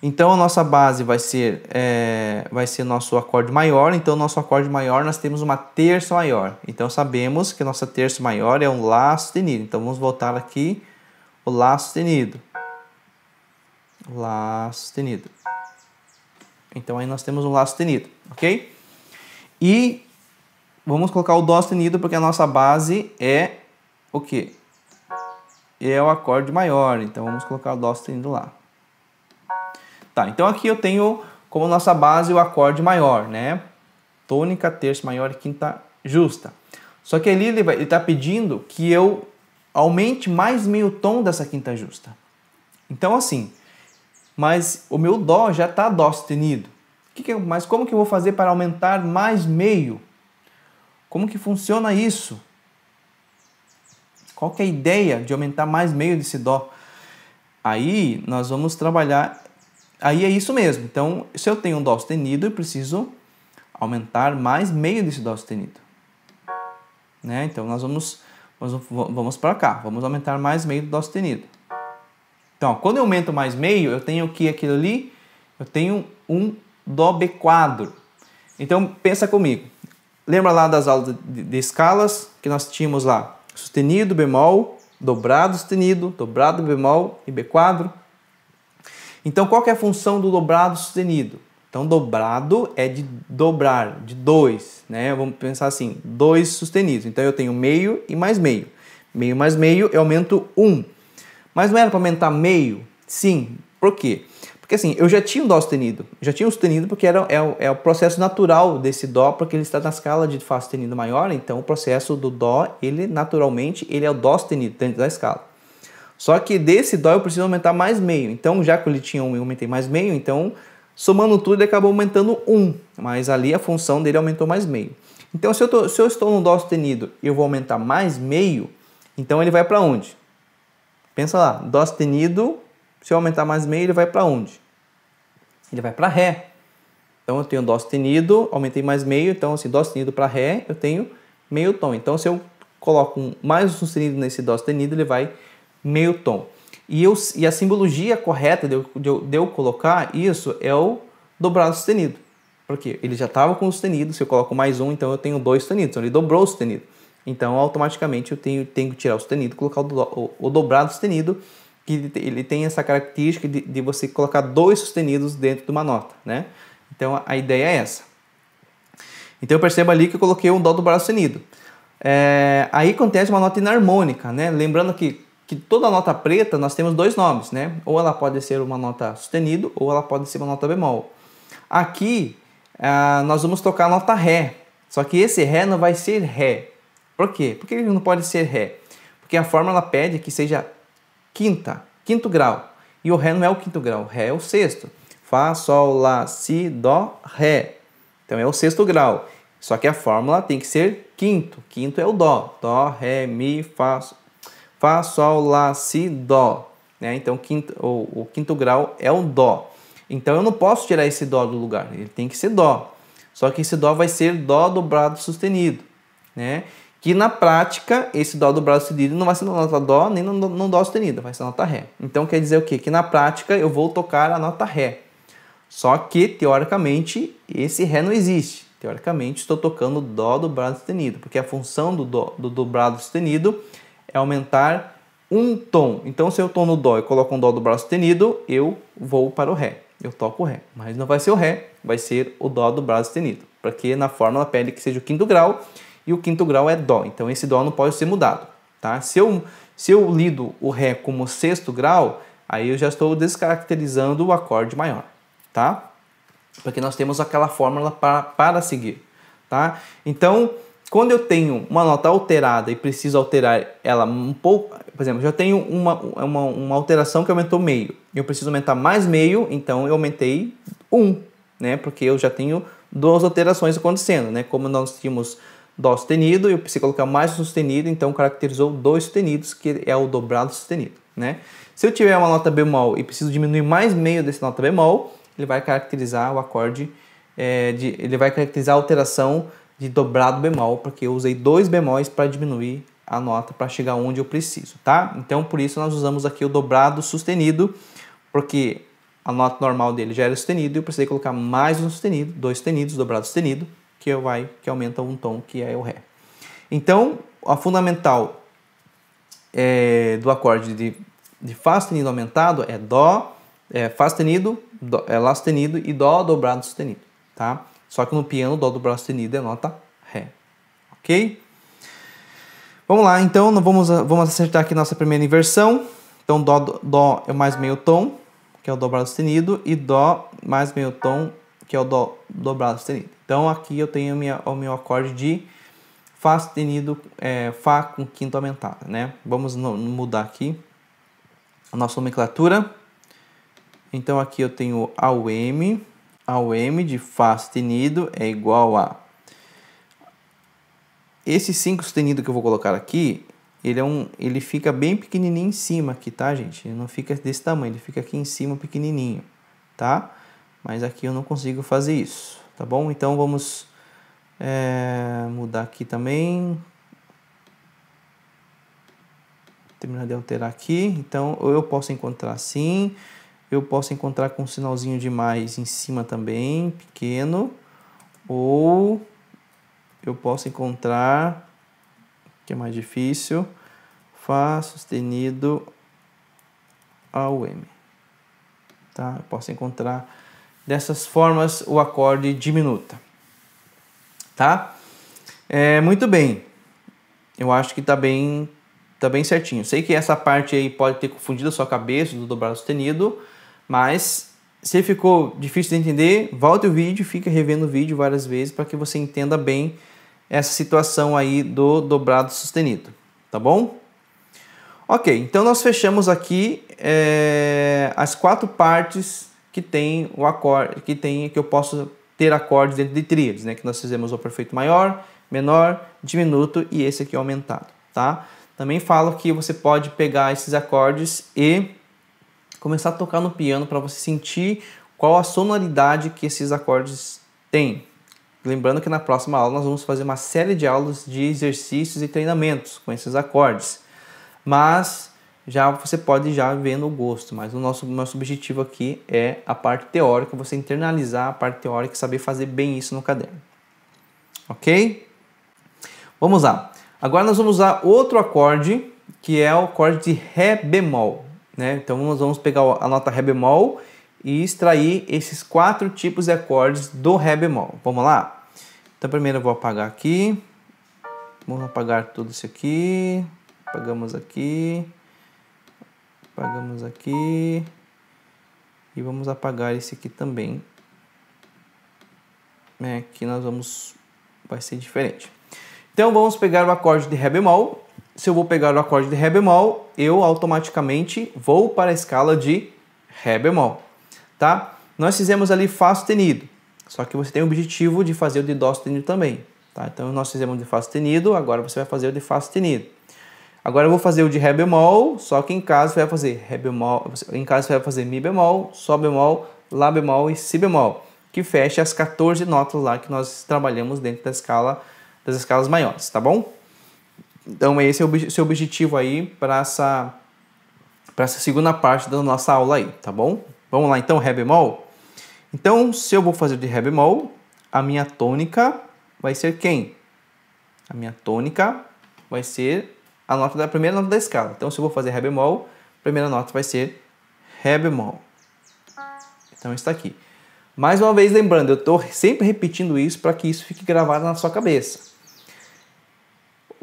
Então, a nossa base vai ser nosso acorde maior. Então, nosso acorde maior, nós temos uma terça maior. Então, sabemos que a nossa terça maior é um Lá sustenido. Então, vamos voltar aqui o Lá sustenido. Lá sustenido. Então, aí nós temos um Lá sustenido. Ok? E vamos colocar o Dó sustenido porque a nossa base é o quê? É o acorde maior. Então, vamos colocar o Dó sustenido lá. Tá, então aqui eu tenho como nossa base o acorde maior, né? Tônica, terça maior e quinta justa. Só que ali ele está pedindo que eu aumente mais meio tom dessa quinta justa. Então, assim, mas o meu Dó já está Dó sustenido. Mas como que eu vou fazer para aumentar mais meio? Como que funciona isso? Qual que é a ideia de aumentar mais meio desse Dó? Aí nós vamos trabalhar. Aí é isso mesmo. Então, se eu tenho um Dó sustenido, eu preciso aumentar mais meio desse Dó sustenido. Né? Então, nós vamos para cá. Vamos aumentar mais meio do Dó sustenido. Então, quando eu aumento mais meio, eu tenho que aquilo ali, eu tenho um Dó B quadro. Então, pensa comigo. Lembra lá das aulas de escalas que nós tínhamos lá? Sustenido, bemol, dobrado, sustenido, dobrado, bemol e B quadro. Então, qual que é a função do dobrado sustenido? Então, dobrado é de dobrar, de 2, né? Vamos pensar assim, 2 sustenidos. Então, eu tenho meio e mais meio. Meio mais meio, eu aumento 1. Mas não era para aumentar meio? Sim. Por quê? Porque assim, eu já tinha um Dó sustenido. Já tinha um sustenido porque é o processo natural desse Dó, porque ele está na escala de Fá sustenido maior. Então, o processo do Dó, ele naturalmente, ele é o Dó sustenido dentro da escala. Só que desse Dó eu preciso aumentar mais meio. Então, já que ele tinha 1 e eu aumentei mais meio, então, somando tudo, ele acabou aumentando 1. Mas ali a função dele aumentou mais meio. Então, se eu estou no Dó sustenido e eu vou aumentar mais meio, então ele vai para onde? Pensa lá, Dó sustenido, se eu aumentar mais meio, ele vai para onde? Ele vai para Ré. Então, eu tenho Dó sustenido, aumentei mais meio, então, assim, Dó sustenido para Ré, eu tenho meio tom. Então, se eu coloco mais um sustenido nesse Dó sustenido, ele vai meio tom. E a simbologia correta de eu colocar isso é o dobrado sustenido. Por quê? Ele já estava com o sustenido, se eu coloco mais um, então eu tenho 2 sustenidos. Então ele dobrou o sustenido. Então, automaticamente, eu tenho que tirar o sustenido e colocar o dobrado sustenido, que ele tem essa característica de você colocar dois sustenidos dentro de uma nota, né? Então, a ideia é essa. Então, eu percebo ali que eu coloquei um dó dobrado sustenido. Aí acontece uma nota inarmônica, né? Lembrando que toda nota preta nós temos dois nomes, né? Ou ela pode ser uma nota sustenido, ou ela pode ser uma nota bemol. Aqui, nós vamos tocar a nota Ré. Só que esse Ré não vai ser Ré. Por quê? Porque ele não pode ser Ré. Porque a fórmula pede que seja quinto grau. E o Ré não é o quinto grau, o Ré é o sexto. Fá, Sol, Lá, Si, Dó, Ré. Então é o sexto grau. Só que a fórmula tem que ser quinto. Quinto é o Dó. Dó, Ré, Mi, Fá, Sol, Lá, Si, Dó. Né? Então o quinto grau é o Dó. Então eu não posso tirar esse Dó do lugar. Ele tem que ser Dó. Só que esse Dó vai ser Dó dobrado sustenido. Né? Que na prática, esse Dó dobrado sustenido não vai ser na nota Dó, nem no Dó sustenido, vai ser na nota Ré. Então quer dizer o quê? Que na prática eu vou tocar a nota Ré. Só que, teoricamente, esse Ré não existe. Teoricamente, estou tocando Dó dobrado sustenido, porque a função do dobrado sustenido é aumentar um tom. Então, se eu estou no Dó e coloco um Dó dobrado sustenido, eu vou para o Ré. Eu toco o Ré. Mas não vai ser o Ré, vai ser o Dó dobrado sustenido. Porque na fórmula pede que seja o quinto grau, e o quinto grau é Dó. Então, esse Dó não pode ser mudado. Tá? Se eu lido o Ré como sexto grau, aí eu já estou descaracterizando o acorde maior. Tá? Porque nós temos aquela fórmula para seguir. Tá? Então, quando eu tenho uma nota alterada e preciso alterar ela um pouco, por exemplo, já tenho uma alteração que aumentou meio. Eu preciso aumentar mais meio, então eu aumentei 1, né? Porque eu já tenho duas alterações acontecendo, né? Como nós tínhamos Dó sustenido, eu preciso colocar mais um sustenido, então caracterizou dois sustenidos, que é o dobrado sustenido, né? Se eu tiver uma nota bemol e preciso diminuir mais meio dessa nota bemol, ele vai caracterizar o acorde, ele vai caracterizar a alteração de dobrado bemol, porque eu usei dois bemóis para diminuir a nota para chegar onde eu preciso, tá? Então, por isso nós usamos aqui o dobrado sustenido, porque a nota normal dele já era sustenido e eu precisei colocar mais um sustenido, dois sustenidos, dobrado sustenido, que aumenta um tom, que é o Ré. Então, a fundamental do acorde de Fá sustenido aumentado é Dó, Fá sustenido, Lá sustenido e Dó dobrado sustenido, tá? Só que no piano, Dó dobrado sustenido é nota Ré, ok? Vamos lá, então, vamos acertar aqui nossa primeira inversão. Então, Dó é mais meio tom, que é o dobrado sustenido, e Dó mais meio tom, que é o Dó dobrado sustenido. Então, aqui eu tenho o meu acorde de Fá sustenido, Fá com quinto aumentado, né? Vamos mudar aqui a nossa nomenclatura. Então, aqui eu tenho AUM de Fá sustenido é igual a... Esse 5 sustenido que eu vou colocar aqui, ele fica bem pequenininho em cima aqui, tá, gente? Ele não fica desse tamanho, ele fica aqui em cima pequenininho, tá? Mas aqui eu não consigo fazer isso, tá bom? Então, vamos mudar aqui também. Terminar de alterar aqui. Então, ou eu posso encontrar assim, eu posso encontrar com um sinalzinho de mais em cima também, pequeno, ou eu posso encontrar, que é mais difícil, Fá sustenido AUM. Tá? Eu posso encontrar dessas formas o acorde diminuta. Tá? Muito bem. Eu acho que tá bem certinho. Sei que essa parte aí pode ter confundido a sua cabeça do dobrado sustenido, mas se ficou difícil de entender, volte o vídeo, fica revendo o vídeo várias vezes para que você entenda bem essa situação aí do dobrado sustenido, tá bom? Ok, então nós fechamos aqui as 4 partes que tem o acorde, que eu posso ter acordes dentro de tríades, né? Que nós fizemos o perfeito maior, menor, diminuto e esse aqui aumentado, tá? Também falo que você pode pegar esses acordes e começar a tocar no piano para você sentir qual a sonoridade que esses acordes têm. Lembrando que na próxima aula nós vamos fazer uma série de aulas de exercícios e treinamentos com esses acordes. Mas você pode já ver no gosto, mas o nosso objetivo aqui é a parte teórica, você internalizar a parte teórica e saber fazer bem isso no caderno. Ok? Vamos lá. Agora nós vamos usar outro acorde, que é o acorde de Ré bemol, né? Então nós vamos pegar a nota Ré bemol e extrair esses 4 tipos de acordes do Ré bemol. Vamos lá? Então primeiro eu vou apagar aqui. Vamos apagar tudo isso aqui. Apagamos aqui. Apagamos aqui. E vamos apagar esse aqui também. Aqui nós vamos... vai ser diferente. Então vamos pegar o acorde de Ré bemol. Se eu vou pegar o acorde de Ré bemol, eu automaticamente vou para a escala de Ré bemol, tá? Nós fizemos ali Fá sustenido, só que você tem o objetivo de fazer o de Dó sustenido também, tá? Então nós fizemos o de Fá sustenido, agora você vai fazer o de Fá sustenido. Agora eu vou fazer o de Ré bemol, só que em casa você vai fazer Ré bemol, em casa você vai fazer Mi bemol, Sol bemol, Lá bemol e Si bemol, que fecha as 14 notas lá que nós trabalhamos dentro da escala, das escalas maiores, tá bom? Então esse é o seu objetivo aí para essa segunda parte da nossa aula aí, tá bom? Vamos lá então, Ré bemol. Então, se eu vou fazer de Ré bemol, a minha tônica vai ser quem? A minha tônica vai ser a nota da primeira nota da escala. Então, se eu vou fazer Ré bemol, a primeira nota vai ser Ré bemol. Então, está aqui. Mais uma vez, lembrando, eu estou sempre repetindo isso para que isso fique gravado na sua cabeça.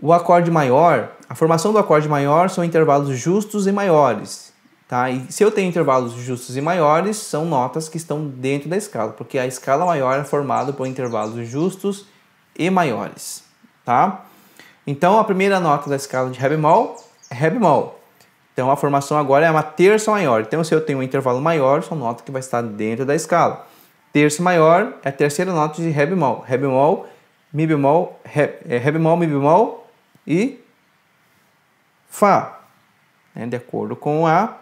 O acorde maior, a formação do acorde maior são intervalos justos e maiores. Tá? E se eu tenho intervalos justos e maiores, são notas que estão dentro da escala, porque a escala maior é formada por intervalos justos e maiores. Tá? Então, a primeira nota da escala de Ré bemol é Ré bemol. Então, a formação agora é uma terça maior. Então, se eu tenho um intervalo maior, são notas que vai estar dentro da escala. Terça maior é a terceira nota de Ré bemol. Ré bemol, Mi bemol, Ré bemol, Mi bemol e Fá. De acordo com a...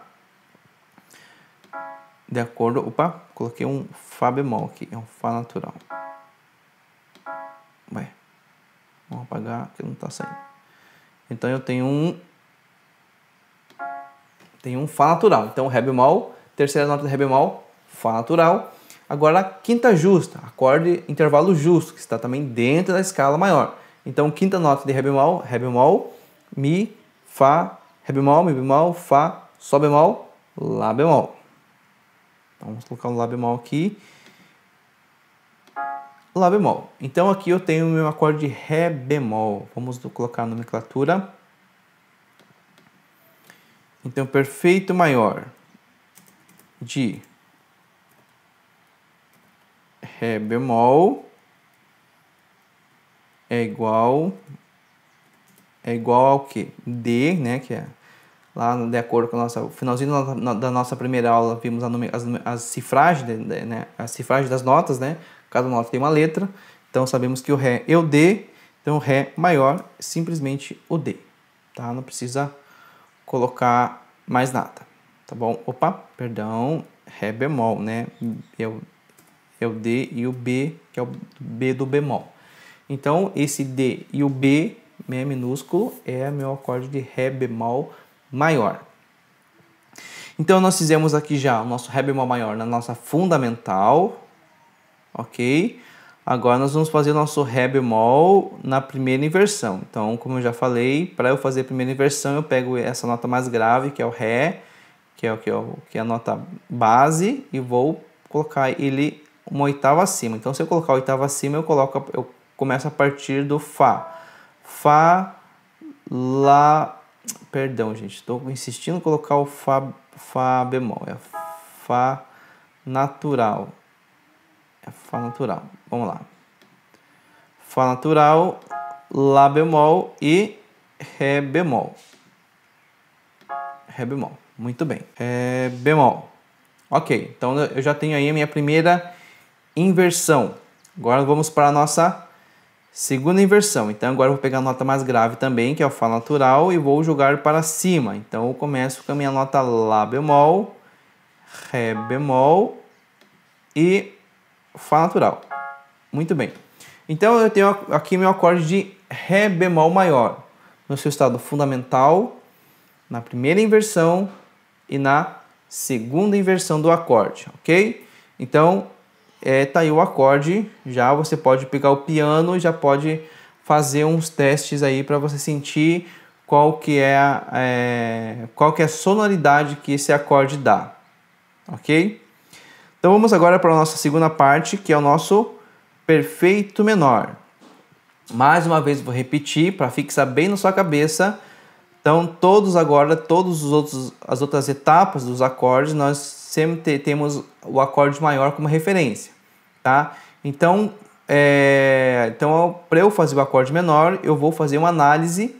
De acordo... Opa, coloquei um Fá bemol aqui. É um Fá natural. Vai. Vamos apagar, que não está saindo. Então, eu tenho um Fá natural. Então, Ré bemol, terceira nota de Ré bemol, Fá natural. Agora, a quinta justa, acorde intervalo justo, que está também dentro da escala maior. Então, quinta nota de Ré bemol, Mi, Fá, Ré bemol, Mi bemol, Fá, Sol bemol, Lá bemol. Então, vamos colocar um Lá bemol aqui. Lá bemol. Então, aqui eu tenho o meu acorde de Ré bemol. Vamos colocar a nomenclatura. Então, perfeito maior de Ré bemol é igual ao quê? D, né, que é lá de acordo com a nossa finalzinho da nossa primeira aula, vimos as cifragens, né, a cifragem das notas, né? Cada nota tem uma letra. Então sabemos que o Ré é o D, então o Ré maior é simplesmente o D, tá? Não precisa colocar mais nada, tá bom? Opa, perdão, Ré bemol, né? É o D e o B, que é o B do bemol. Então, esse D e o B, né, minúsculo, é meu acorde de Ré bemol maior. Então, nós fizemos aqui já o nosso Ré bemol maior na nossa fundamental, ok? Agora, nós vamos fazer o nosso Ré bemol na primeira inversão. Então, como eu já falei, para eu fazer a primeira inversão, eu pego essa nota mais grave, que é o Ré, que é a nota base, e vou colocar ele uma oitava acima. Então, se eu colocar a oitava acima, eu começo a partir do Fá. Fá, Lá... Perdão, gente. Estou insistindo em colocar o Fá bemol. É Fá natural. É Fá natural. Vamos lá. Fá natural, Lá bemol e Ré bemol. Ré bemol. Muito bem. Ré bemol. Ok. Então, eu já tenho aí a minha primeira inversão. Agora vamos para a nossa segunda inversão. Então agora eu vou pegar a nota mais grave também, que é o Fá natural, e vou jogar para cima. Então eu começo com a minha nota Lá bemol, Ré bemol e Fá natural. Muito bem. Então eu tenho aqui meu acorde de Ré bemol maior, no seu estado fundamental, na primeira inversão e na segunda inversão do acorde, ok? Então tá aí o acorde. Já você pode pegar o piano e já pode fazer uns testes aí para você sentir qual que é a sonoridade que esse acorde dá, ok? Então vamos agora para a nossa segunda parte, que é o nosso perfeito menor. Mais uma vez vou repetir para fixar bem na sua cabeça. Então todas as outras etapas dos acordes, nós sempre temos o acorde maior como referência, tá? Então para eu fazer o acorde menor, eu vou fazer uma análise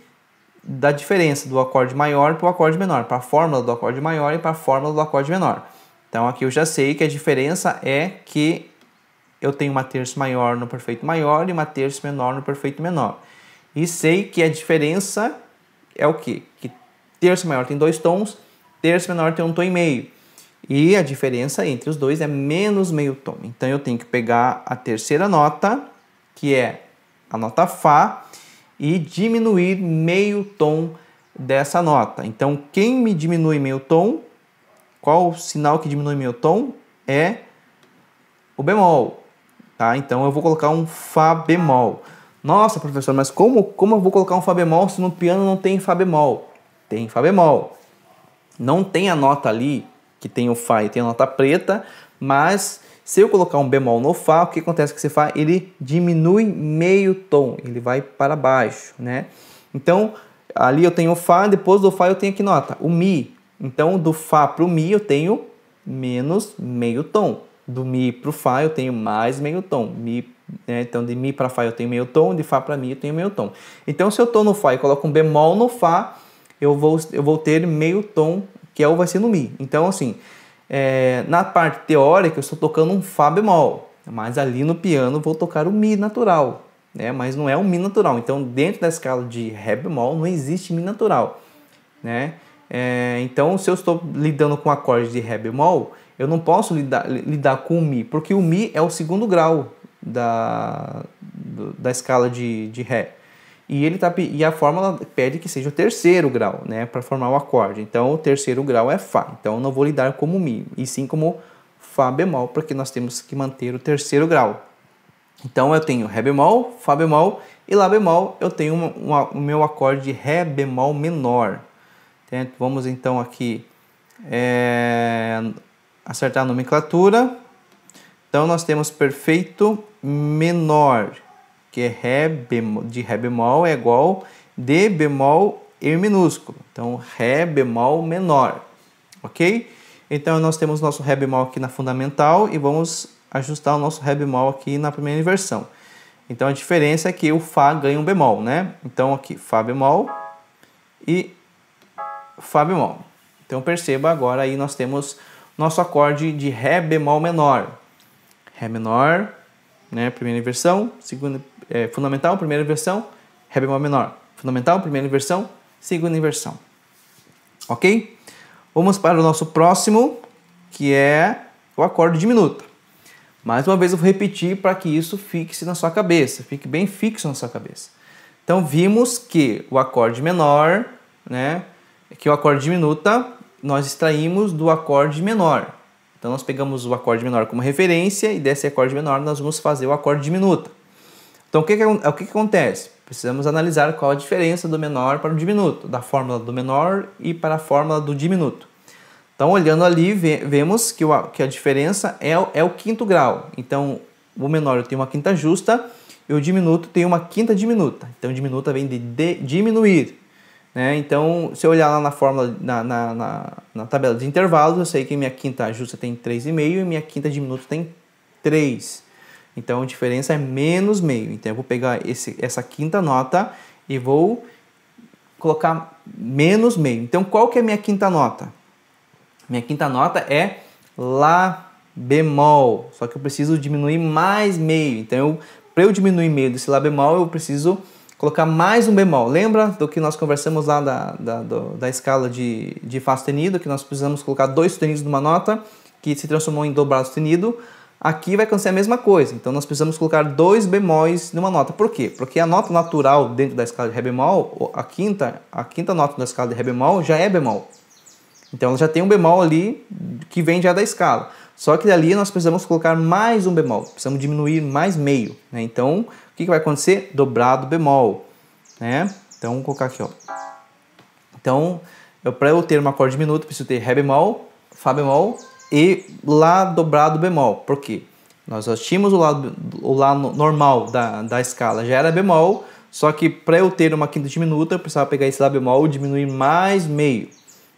da diferença do acorde maior para o acorde menor, para a fórmula do acorde maior e para a fórmula do acorde menor. Então aqui eu já sei que a diferença é que eu tenho uma terça maior no perfeito maior e uma terça menor no perfeito menor. E sei que a diferença é o quê? Que terça maior tem 2 tons, terça menor tem 1 tom e meio. E a diferença entre os dois é menos meio tom. Então eu tenho que pegar a terceira nota, que é a nota Fá, e diminuir meio tom dessa nota. Então quem me diminui meio tom, qual o sinal que diminui meio tom? É o bemol. Tá? Então eu vou colocar um Fá bemol. Nossa, professor, mas como eu vou colocar um Fá bemol se no piano não tem Fá bemol? Tem Fá bemol. Não tem a nota ali que tem o Fá e tem a nota preta, mas se eu colocar um bemol no Fá, o que acontece com esse Fá? Ele diminui meio tom, ele vai para baixo, né? Então, ali eu tenho o Fá, depois do Fá eu tenho que nota? O Mi. Então, do Fá para o Mi eu menos meio tom. Do Mi para o Fá eu tenho mais meio tom. Então, de Mi para Fá eu tenho meio tom, de Fá para Mi eu tenho meio tom. Então, se eu estou no Fá e coloco um bemol no Fá, eu vou ter meio tom, que vai ser no Mi. Então, assim, na parte teórica eu estou tocando um Fá bemol, mas ali no piano eu vou tocar o Mi natural, né? Mas não é um Mi natural. Então, dentro da escala de Ré bemol não existe Mi natural, né? Então, se eu estou lidando com acorde de Ré bemol, eu não posso lidar com o Mi, porque o Mi é o segundo grau da escala de Ré. E a fórmula pede que seja o terceiro grau, né, para formar o acorde. Então, o terceiro grau é Fá. Então, eu não vou lidar como Mi, e sim como Fá bemol, porque nós temos que manter o terceiro grau. Então, eu tenho Ré bemol, Fá bemol e Lá bemol. Eu tenho o meu acorde de Ré bemol menor. Vamos então aqui acertar a nomenclatura. Então, nós temos perfeito menor, que é de Ré bemol é igual D bemol E minúsculo. Então, Ré bemol menor, ok? Então, nós temos nosso Ré bemol aqui na fundamental e vamos ajustar o nosso Ré bemol aqui na primeira inversão. Então, a diferença é que o Fá ganha um bemol, né? Então, aqui, Fá bemol e Fá bemol. Então, perceba agora aí nós temos nosso acorde de Ré bemol menor. Ré menor, né? Primeira inversão, segunda fundamental, primeira inversão, Ré bemol menor. Fundamental, primeira inversão, segunda inversão. Ok? Vamos para o nosso próximo, que é o acorde diminuta. Mais uma vez eu vou repetir para que isso fixe na sua cabeça, fique bem fixo na sua cabeça. Então vimos que o acorde menor, né, que o acorde diminuta, nós extraímos do acorde menor. Então nós pegamos o acorde menor como referência e desse acorde menor nós vamos fazer o acorde diminuta. Então o que acontece? Precisamos analisar qual a diferença do menor para o diminuto, da fórmula do menor e para a fórmula do diminuto. Então, olhando ali, vemos que a diferença é o quinto grau. Então, o menor eu tenho uma quinta justa e o diminuto tem uma quinta diminuta. Então, diminuta vem de diminuir, né? Então, se eu olhar lá na fórmula, na tabela de intervalos, eu sei que minha quinta justa tem 3,5 e minha quinta diminuta tem 3. Então, a diferença é menos meio. Então, eu vou pegar essa quinta nota e vou colocar menos meio. Então, qual que é a minha quinta nota? Minha quinta nota é Lá bemol. Só que eu preciso diminuir mais meio. Então, para eu diminuir meio desse Lá bemol, eu preciso colocar mais um bemol. Lembra do que nós conversamos lá da escala de Fá sustenido, que nós precisamos colocar 2 sustenidos numa nota, que se transformou em dobrado sustenido? Aqui vai acontecer a mesma coisa. Então, nós precisamos colocar 2 bemóis numa nota. Por quê? Porque a nota natural dentro da escala de Ré bemol, a quinta nota da escala de Ré bemol já é bemol. Então, ela já tem um bemol ali que vem já da escala. Só que dali nós precisamos colocar mais um bemol. Precisamos diminuir mais meio, né? Então, que vai acontecer? Dobrado bemol, né? Então, vamos colocar aqui, ó. Então, para eu ter um acorde diminuto, eu preciso ter Ré bemol, Fá bemol e Lá dobrado bemol. Por quê? Nós já tínhamos o Lá normal da escala, já era bemol, só que para eu ter uma quinta diminuta, eu precisava pegar esse Lá bemol e diminuir mais meio.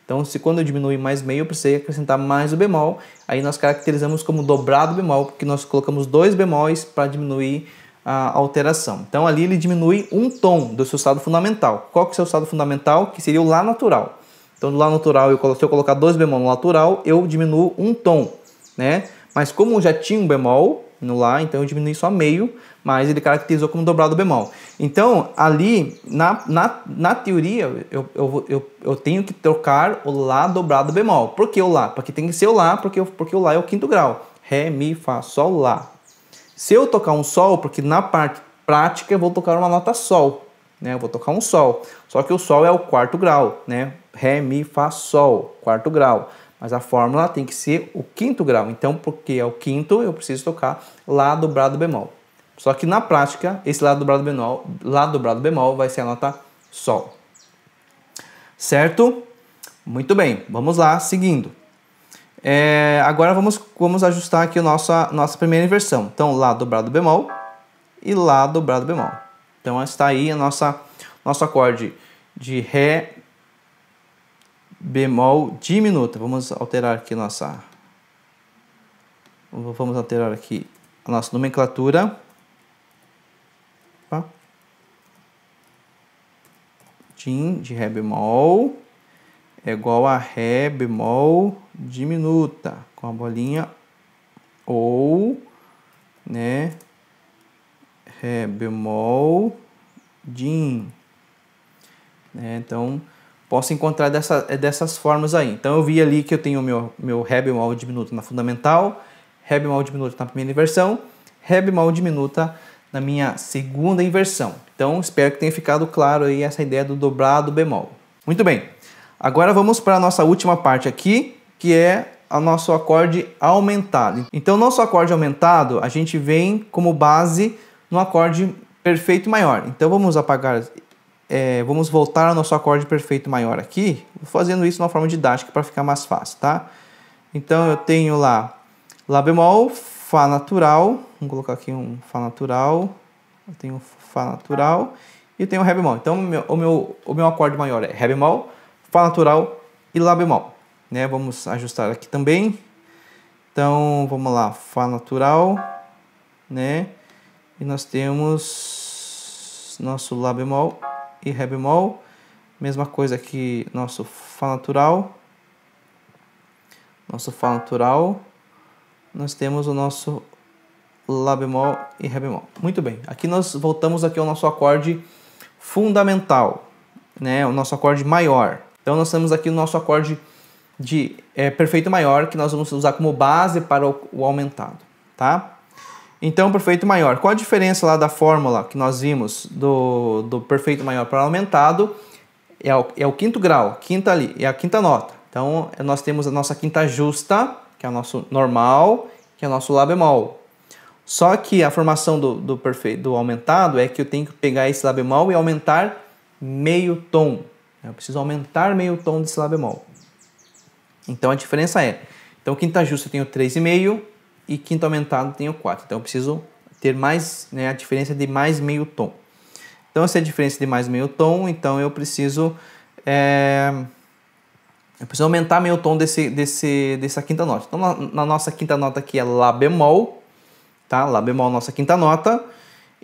Então, quando eu diminuir mais meio, eu precisei acrescentar mais o bemol. Aí nós caracterizamos como dobrado bemol, porque nós colocamos 2 bemóis para diminuir a alteração. Então, ali ele diminui um tom do seu estado fundamental. Qual que é o seu estado fundamental? Que seria o Lá natural. Então, do Lá natural, se eu colocar 2 bemol no natural, eu diminuo um tom, né? Mas como já tinha um bemol no Lá, então eu diminui só meio, mas ele caracterizou como dobrado bemol. Então, ali, na teoria, eu tenho que trocar o Lá dobrado bemol. Por que o Lá? Porque tem que ser o Lá, porque o Lá é o quinto grau. Ré, Mi, Fá, Sol, Lá. Se eu tocar um Sol, porque na parte prática eu vou tocar uma nota Sol, né? Eu vou tocar um Sol, só que o Sol é o quarto grau, né? Ré, Mi, Fá, Sol, quarto grau. Mas a fórmula tem que ser o quinto grau. Então, porque é o quinto, eu preciso tocar Lá dobrado bemol. Só que na prática, esse Lá dobrado bemol vai ser a nota Sol. Certo? Muito bem, vamos lá, seguindo. Agora vamos ajustar aqui a nossa primeira inversão. Então, Lá dobrado bemol e Lá dobrado bemol. Então, está aí nosso acorde de Ré bemol diminuta. Vamos alterar aqui a nossa nomenclatura. Opa. Dim de Ré bemol é igual a Ré bemol diminuta com a bolinha, ou, né, Ré bemol Dim, né? Então, posso encontrar dessas formas aí. Então, eu vi ali que eu tenho o meu Ré bemol diminuta na fundamental, Ré bemol diminuta na primeira inversão, Ré bemol diminuta na minha segunda inversão. Então, espero que tenha ficado claro aí essa ideia do dobrado bemol. Muito bem. Agora vamos para a nossa última parte aqui, que é o nosso acorde aumentado. Então, nosso acorde aumentado, a gente vem como base no acorde perfeito maior. Então, vamos vamos voltar ao nosso acorde perfeito maior aqui, fazendo isso de uma forma didática para ficar mais fácil, tá? Então, eu tenho lá Lá bemol, Fá natural, vamos colocar aqui um Fá natural, eu tenho Fá natural e eu tenho Ré bemol. Então, o meu acorde maior é Ré bemol, Fá natural e Lá bemol, né? Vamos ajustar aqui também. Então, vamos lá, Fá natural, né? E nós temos nosso Lá bemol e Ré bemol. Mesma coisa aqui, nosso Fá natural. Nosso Fá natural. Nós temos o nosso Lá bemol e Ré bemol. Muito bem, aqui nós voltamos aqui ao nosso acorde fundamental, né? O nosso acorde maior. Então, nós temos aqui o nosso acorde de perfeito maior, que nós vamos usar como base para o aumentado, tá? Então, perfeito maior. Qual a diferença lá da fórmula que nós vimos do perfeito maior para o aumentado? É o quinto grau, quinta ali, é a quinta nota. Então, nós temos a nossa quinta justa, que é o nosso normal, que é o nosso Lá bemol. Só que a formação do aumentado é que eu tenho que pegar esse Lá bemol e aumentar meio tom. Eu preciso aumentar meio tom desse Lá bemol. Então, a diferença então, quinta justa eu tenho 3,5 e quinto aumentado eu tenho 4. Então, eu preciso ter mais, né, a diferença de mais meio tom. Então, essa é a diferença de mais meio tom, então eu preciso aumentar meio tom dessa quinta nota. Então, na nossa quinta nota aqui é Lá bemol, tá? Lá bemol, nossa quinta nota,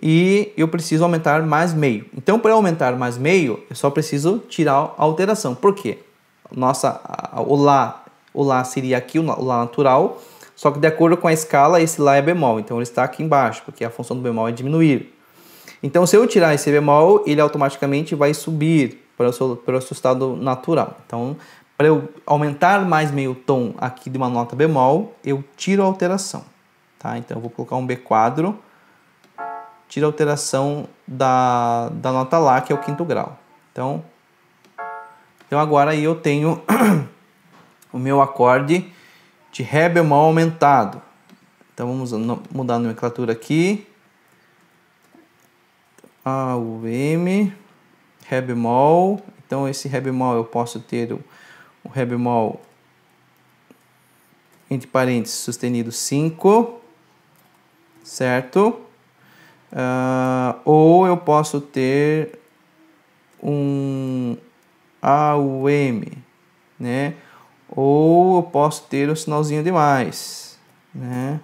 e eu preciso aumentar mais meio. Então, para aumentar mais meio, eu só preciso tirar a alteração. Por quê? O Lá seria aqui, o Lá natural, só que de acordo com a escala, esse Lá é bemol. Então, ele está aqui embaixo, porque a função do bemol é diminuir. Então, se eu tirar esse bemol, ele automaticamente vai subir para o seu estado natural. Então, para eu aumentar mais meio tom aqui de uma nota bemol, eu tiro a alteração. Tá? Então, eu vou colocar um B quadro, tiro a alteração da nota Lá, que é o quinto grau. Então agora aí eu tenho o meu acorde de Ré bemol aumentado. Então, vamos mudar a nomenclatura aqui. A, U, M, Ré bemol. Então esse Ré bemol eu posso ter o Ré bemol entre parênteses sustenido 5, certo? Ou eu posso ter um A, U, M, né? Ou eu posso ter o sinalzinho de mais, né?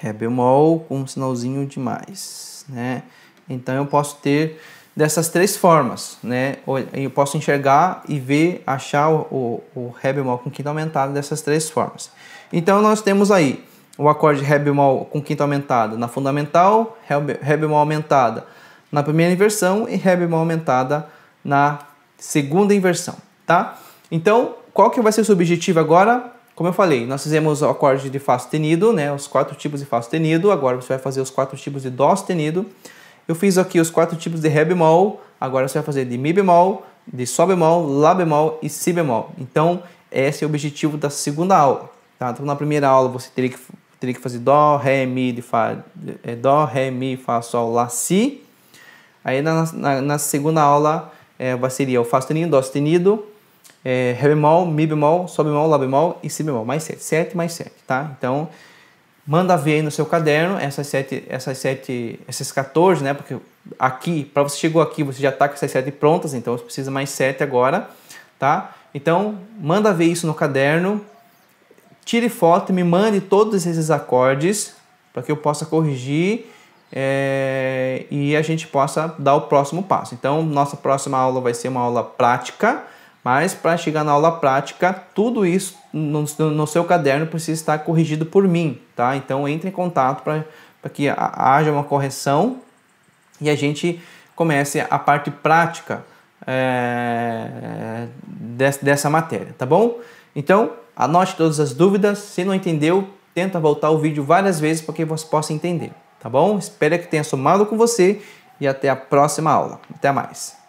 Ré bemol com um sinalzinho de mais, né? Então eu posso ter dessas três formas, né? Eu posso enxergar e ver, achar o Ré bemol com quinta aumentada dessas três formas. Então nós temos aí o acorde Ré bemol com quinta aumentada na fundamental, Ré bemol aumentada na primeira inversão e Ré bemol aumentada na segunda inversão, tá? Então, qual que vai ser o seu objetivo agora? Como eu falei, nós fizemos o acorde de Fá sustenido, né? Os 4 tipos de Fá sustenido. Agora você vai fazer os 4 tipos de Dó sustenido. Eu fiz aqui os 4 tipos de Ré bemol. Agora você vai fazer de Mi bemol, de Sol bemol, Lá bemol e Si bemol. Então, esse é o objetivo da segunda aula, tá? Então, na primeira aula você teria que fazer Dó, Ré, Mi, Dó, Ré, Mi, Fá, Sol, Lá, Si. Aí na segunda aula seria o Fá sustenido, Dó sustenido, Ré bemol, Mi bemol, Sol bemol, Lá bemol e Si bemol, mais 7, 7 mais 7, tá? Então, manda ver aí no seu caderno esses 14, né? Porque aqui, para você chegou aqui, você já está com essas 7 prontas, então você precisa mais 7 agora, tá? Então, manda ver isso no caderno, tire foto e me mande todos esses acordes para que eu possa corrigir e a gente possa dar o próximo passo. Então, nossa próxima aula vai ser uma aula prática, mas para chegar na aula prática, tudo isso no seu caderno precisa estar corrigido por mim, tá? Então, entre em contato para que haja uma correção e a gente comece a parte prática dessa matéria, tá bom? Então, anote todas as dúvidas. Se não entendeu, tenta voltar o vídeo várias vezes para que você possa entender, tá bom? Espero que tenha somado com você e até a próxima aula. Até mais!